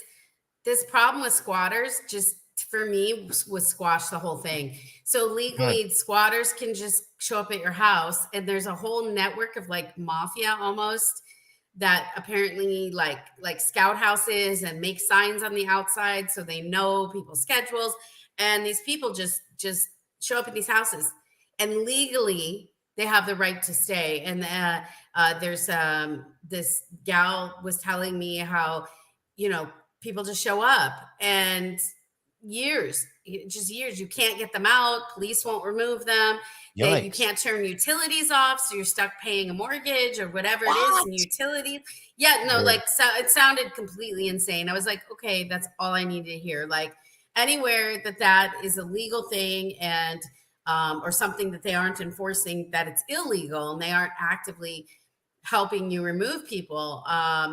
this problem with squatters just, for me, was squash the whole thing. So legally, squatters can just show up at your house, and there's a whole network of like mafia almost that apparently like scout houses and make signs on the outside so they know people's schedules, and these people just show up at these houses, and legally they have the right to stay. And there's this gal was telling me how, you know, people just show up, and years you can't get them out. Police won't remove them. You can't turn utilities off, so you're stuck paying a mortgage or whatever it is in utilities. So it sounded completely insane. I was like, okay, that's all I need to hear. Like anywhere that is a legal thing, and or something that they aren't enforcing, that it's illegal, and they aren't actively helping you remove people,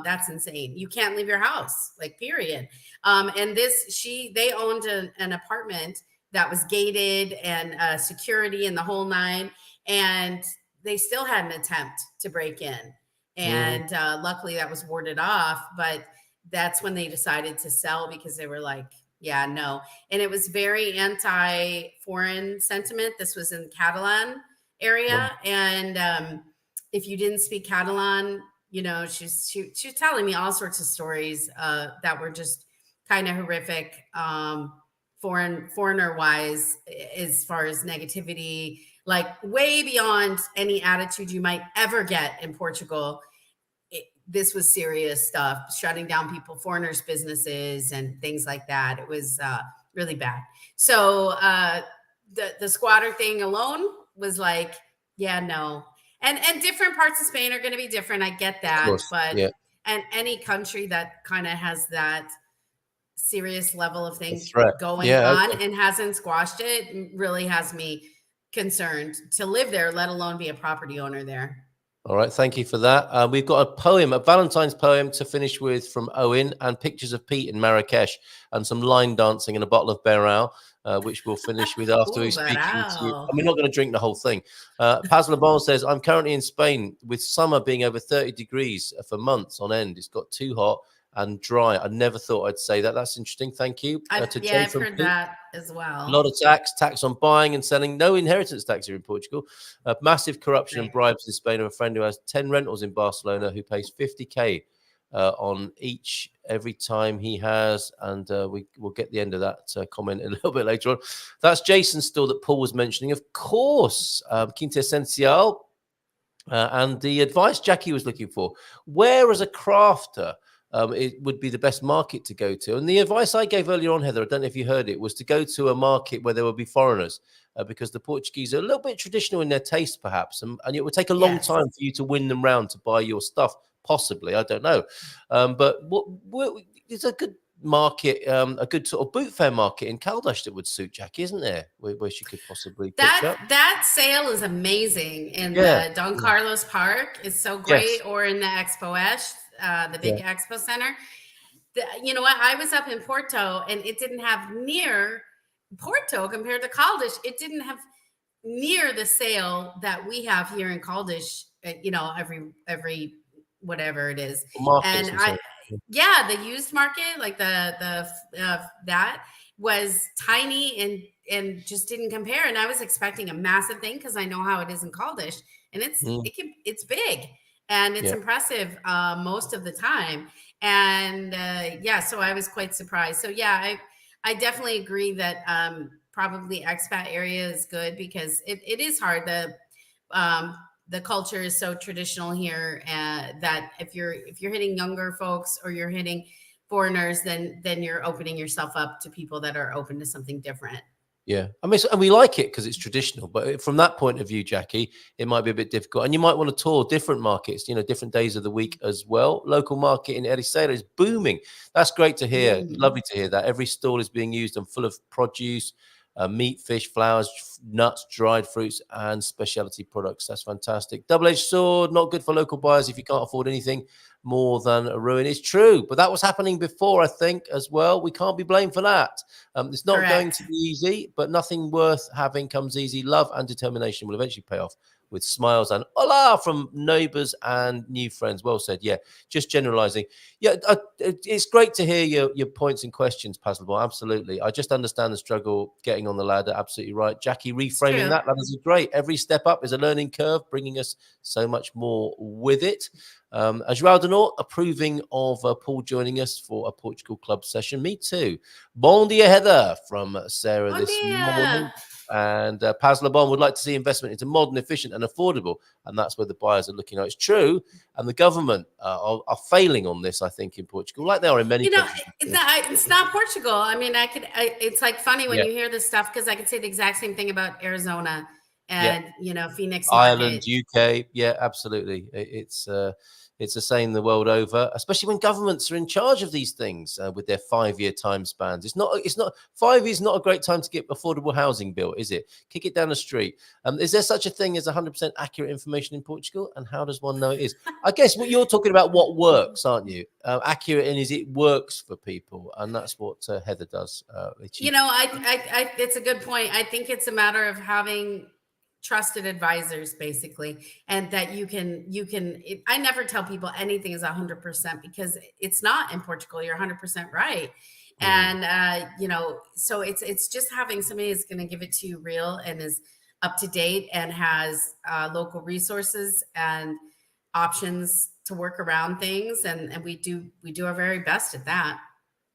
that's insane. You can't leave your house, like, period. And they owned an apartment that was gated and security and the whole nine, and they still had an attempt to break in, and luckily that was warded off. But that's when they decided to sell, because they were like, yeah, no. And it was very anti-foreign sentiment. This was in Catalan area, and if you didn't speak Catalan, you know, she's telling me all sorts of stories that were just kind of horrific, foreigner wise, as far as negativity, like way beyond any attitude you might ever get in Portugal. This was serious stuff, shutting down foreigners' businesses and things like that. It was really bad. So the squatter thing alone was like, yeah, no. And different parts of Spain are going to be different. I get Of that, course. but Yeah. and any country that kind of has that serious level of A things threat. going Yeah. on Okay. and hasn't squashed it really has me concerned to live there, let alone be a property owner there. All right, thank you for that. We've got a poem, a Valentine's poem to finish with from Owen, and pictures of Pete in Marrakesh, and some line dancing and a bottle of Beryl, which we'll finish with after Ooh, we're speaking to you. Beryl. And we're not going to drink the whole thing. Paz Lebon says, I'm currently in Spain with summer being over 30 degrees for months on end. It's got too hot and dry. I never thought I'd say that. That's interesting. Thank you. To Jay I've from heard Pete. that as well. A lot of tax on buying and selling. No inheritance tax here in Portugal. Massive corruption and bribes in Spain. I have a friend who has 10 rentals in Barcelona who pays 50K on each every time he has. And we'll get the end of that comment a little bit later on. That's Jason's store that Paul was mentioning. Of course, Quinta Esencial and the advice Jacqui was looking for. Where as a crafter, it would be the best market to go to. And the advice I gave earlier on, Heather, I don't know if you heard it, was to go to a market where there would be foreigners, because the Portuguese are a little bit traditional in their taste, perhaps, and it would take a long time for you to win them round to buy your stuff, possibly. I don't know. But what is a good market, a good sort of boot fair market in Caldas that would suit Jacqui, isn't there? Where she could possibly pitch up. That sale is amazing in the Don Carlos Park. It's so great, or in the Expo Esch, the big expo center. You know what? I was up in Porto, and it didn't have near Porto compared to Caldas. It didn't have near the sale that we have here in Caldas. You know, every whatever it is, and the used market, like the that was tiny and just didn't compare. And I was expecting a massive thing because I know how it is in Caldas, and it's big. And it's impressive most of the time. And so I was quite surprised. So I definitely agree that probably expat area is good, because it is hard. The culture is so traditional here that if you're hitting younger folks or you're hitting foreigners, then you're opening yourself up to people that are open to something different. Yeah, I mean, and we like it because it's traditional. But from that point of view, Jacqui, it might be a bit difficult. And you might want to tour different markets, different days of the week as well. Local market in Ericeira is booming. That's great to hear. Lovely to hear that. Every stall is being used and full of produce, meat, fish, flowers, nuts, dried fruits, and specialty products. That's fantastic. Double-edged sword, not good for local buyers if you can't afford anything more than a ruin. It's true, but that was happening before, I think, as well. We can't be blamed for that. It's not going to be easy, but nothing worth having comes easy. Love and determination will eventually pay off with smiles and hola from neighbors and new friends. Well said. Yeah, just generalizing. Yeah, it's great to hear your points and questions, Paz Lebon. Absolutely. I just understand the struggle getting on the ladder. Absolutely right. Jacqui, reframing that is great. Every step up is a learning curve, bringing us so much more with it. João Denort approving of Paul joining us for a Portugal Club session. Me too. Bon dia, Heather, from Sarah this morning. And Paz Lebon would like to see investment into modern, efficient, and affordable, and that's where the buyers are looking at. It's true, and the government are failing on this, I think, in Portugal, like they are in many countries. It's not Portugal. I mean, it's like funny when you hear this stuff, because I could say the exact same thing about Arizona and Phoenix, Ireland, UK. Yeah, absolutely. It's the same the world over, especially when governments are in charge of these things with their 5-year time spans. It's not 5 years, not a great time to get affordable housing built, is it? Kick it down the street. Is there such a thing as 100% accurate information in Portugal? And how does one know it is? I guess what you're talking about, what works, aren't you? Accurate in is it works for people. And that's what Heather does. It's a good point. I think it's a matter of having trusted advisors, basically, and that you can I never tell people anything is 100%, because it's not. In Portugal, you're 100% right. And so it's just having somebody who's going to give it to you real and is up to date and has local resources and options to work around things, and we do our very best at that.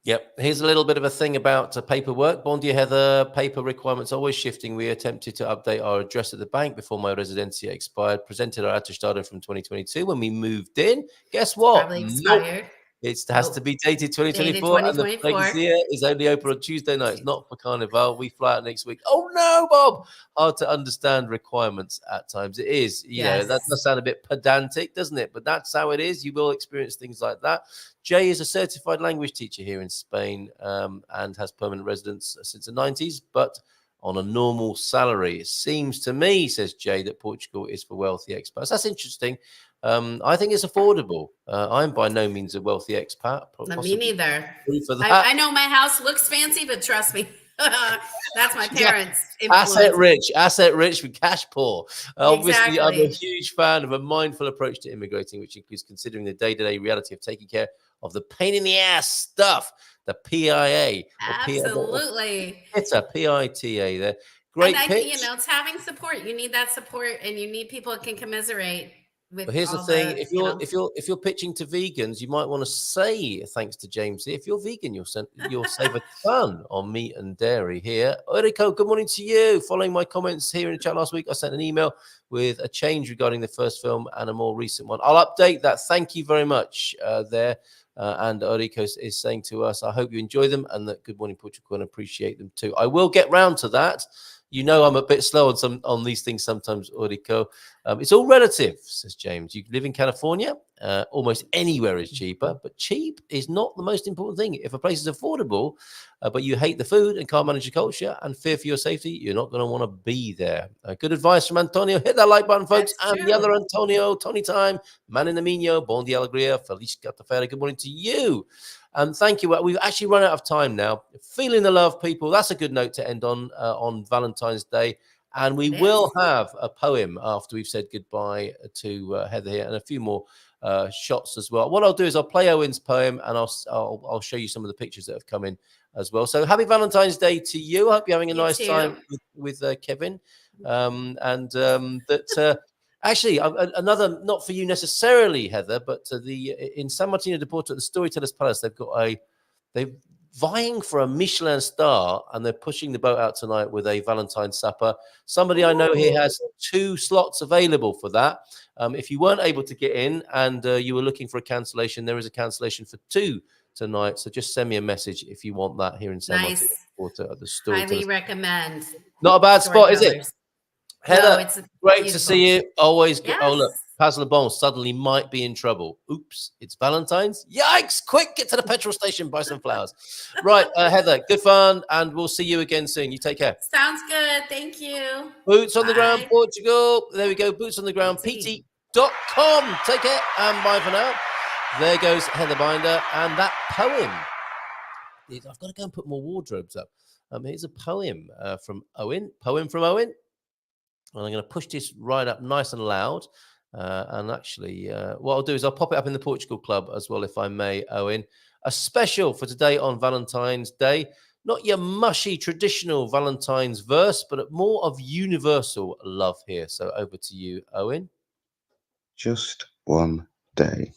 Yep. Here's a little bit of a thing about paperwork. Bon dia, Heather. Paper requirements always shifting. We attempted to update our address at the bank before my residencia expired. Presented our attestado from 2022 when we moved in. Guess what? Probably expired. It has to be dated Dated 2024, and the place 2024. here is only open on Tuesday nights, not for Carnival. We fly out next week. Oh no, Bob! Hard to understand requirements at times. It is, that Yes. does sound a bit pedantic, doesn't it? But that's how it is. You will experience things like that. Jay is a certified language teacher here in Spain, and has permanent residence since the 90s, but on a normal salary. It seems to me, says Jay, that Portugal is for wealthy expats. That's interesting. I think it's affordable. I'm by no means a wealthy expat. Me neither. For that. I know my house looks fancy, but trust me, that's my parents' influence. Asset rich with cash poor. Obviously, I'm a Exactly. huge fan of a mindful approach to immigrating, which includes considering the day-to-day reality of taking care of the pain in the ass stuff, the PIA. Absolutely. It's a PITA there. Great pitch. It's having support. You need that support, and you need people that can commiserate with. But here's the thing: if you're pitching to vegans, you might want to say thanks to James. If you're vegan, you'll save a ton on meat and dairy here. Eriko, good morning to you. Following my comments here in the chat last week, I sent an email with a change regarding the first film and a more recent one. I'll update that. Thank you very much there. And Eriko is saying to us, I hope you enjoy them, and that Good Morning Portugal and appreciate them too. I will get round to that. I'm a bit slow on these things sometimes, Ulriko. It's all relative, says James. You live in California, almost anywhere is cheaper, but cheap is not the most important thing. If a place is affordable, but you hate the food and can't manage the culture and fear for your safety, you're not going to want to be there. Good advice from Antonio. Hit that like button, folks. That's and true. The other Antonio, Tony Time, Man in the Minho, Bon dia Alegria, Feliz Catafera. Good morning to you. Thank you. We've actually run out of time now. Feeling the love, people. That's a good note to end on Valentine's Day. And we will have a poem after we've said goodbye to Heather here, and a few more shots as well. What I'll do is I'll play Owen's poem, and I'll show you some of the pictures that have come in as well. So happy Valentine's Day to you. I hope you're having a nice time with Kevin. Actually, another, not for you necessarily, Heather, but in San Martino de Porto, at the Storytellers Palace, they're vying for a Michelin star, and they're pushing the boat out tonight with a Valentine's supper. Somebody I know here has 2 slots available for that. If you weren't able to get in and you were looking for a cancellation, there is a cancellation for 2 tonight. So just send me a message if you want that here in San Martino de Porto at the Storytellers. Highly recommend. Not a bad spot, is it? Heather, it's great to see you. Always good. Yes. Oh, look, Paz Le Bon suddenly might be in trouble. Oops, it's Valentine's. Yikes, quick, get to the petrol station, buy some flowers. Right, Heather, good fun, and we'll see you again soon. You take care. Sounds good. Thank you. Boots on the ground, Portugal. There we go, boots on the ground, pt.com. Take care, and bye for now. There goes Heather Binder, and that poem. I've got to go and put more wardrobes up. Here's a poem from Owen. Poem from Owen. And I'm going to push this right up nice and loud. And actually, what I'll do is I'll pop it up in the Portugal Club as well, if I may, Owen. A special for today on Valentine's Day. Not your mushy traditional Valentine's verse, but more of universal love here. So over to you, Owen. Just one day.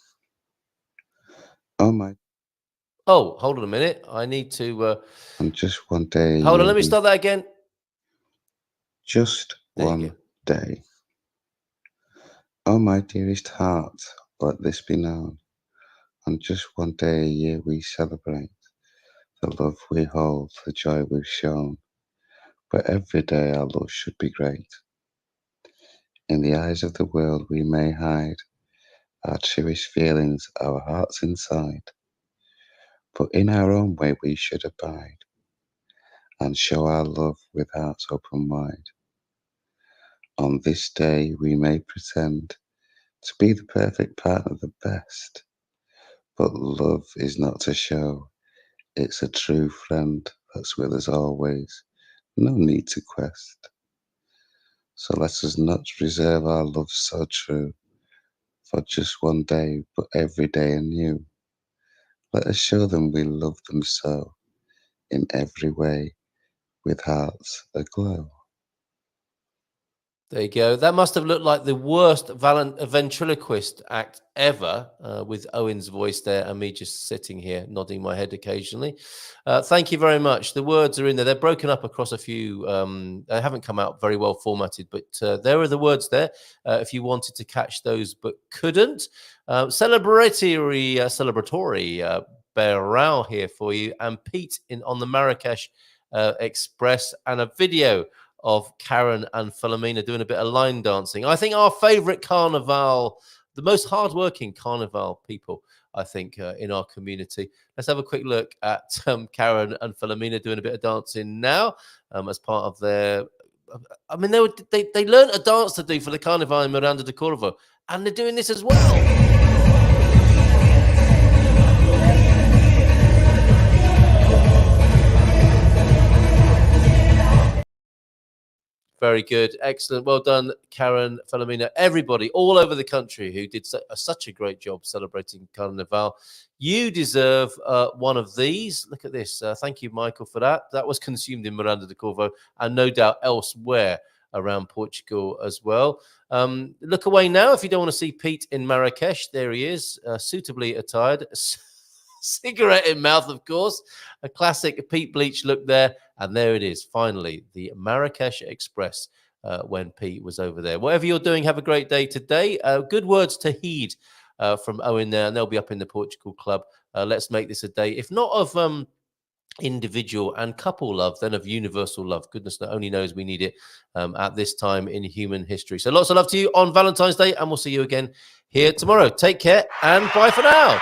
Oh, my. Oh, hold on a minute. I need to... on just one day. Hold on, let me start that again. Just one day. Oh, my dearest heart, let this be known. On just one day a year we celebrate the love we hold, the joy we've shown. But every day our love should be great. In the eyes of the world we may hide our cherished feelings, our hearts inside. But in our own way we should abide and show our love with hearts open wide. On this day we may pretend to be the perfect partner, the best. But love is not to show, it's a true friend that's with us always, no need to quest. So let us not reserve our love so true for just one day, but every day anew. Let us show them we love them so, in every way, with hearts aglow. There you go. That must have looked like the worst ventriloquist act ever, with Owen's voice there and me just sitting here nodding my head occasionally. Thank you very much. The words are in there. They're broken up across a few. They haven't come out very well formatted, but there are the words there if you wanted to catch those but couldn't. Celebratory Berrao here for you, and Pete on the Marrakesh Express, and a video of Karen and Philomena doing a bit of line dancing. I think our favorite carnival, the most hardworking carnival people, I think, in our community. Let's have a quick look at Karen and Philomena doing a bit of dancing now as part of their... I mean, they learned a dance to do for the Carnival in Miranda de Corvo, and they're doing this as well. Very good. Excellent. Well done, Karen, Philomena, everybody all over the country who did such a great job celebrating Carnival. You deserve one of these. Look at this. Thank you, Michael, for that. That was consumed in Miranda de Corvo and no doubt elsewhere around Portugal as well. Look away now if you don't want to see Pete in Marrakesh. There he is, suitably attired. Cigarette in mouth, of course. A classic Pete Bleach look there. And there it is, finally, the Marrakesh Express when Pete was over there. Whatever you're doing, have a great day today. Good words to heed from Owen there, and they'll be up in the Portugal Club. Let's make this a day, if not of individual and couple love, then of universal love. Goodness only knows we need it at this time in human history. So lots of love to you on Valentine's Day, and we'll see you again here tomorrow. Take care, and bye for now.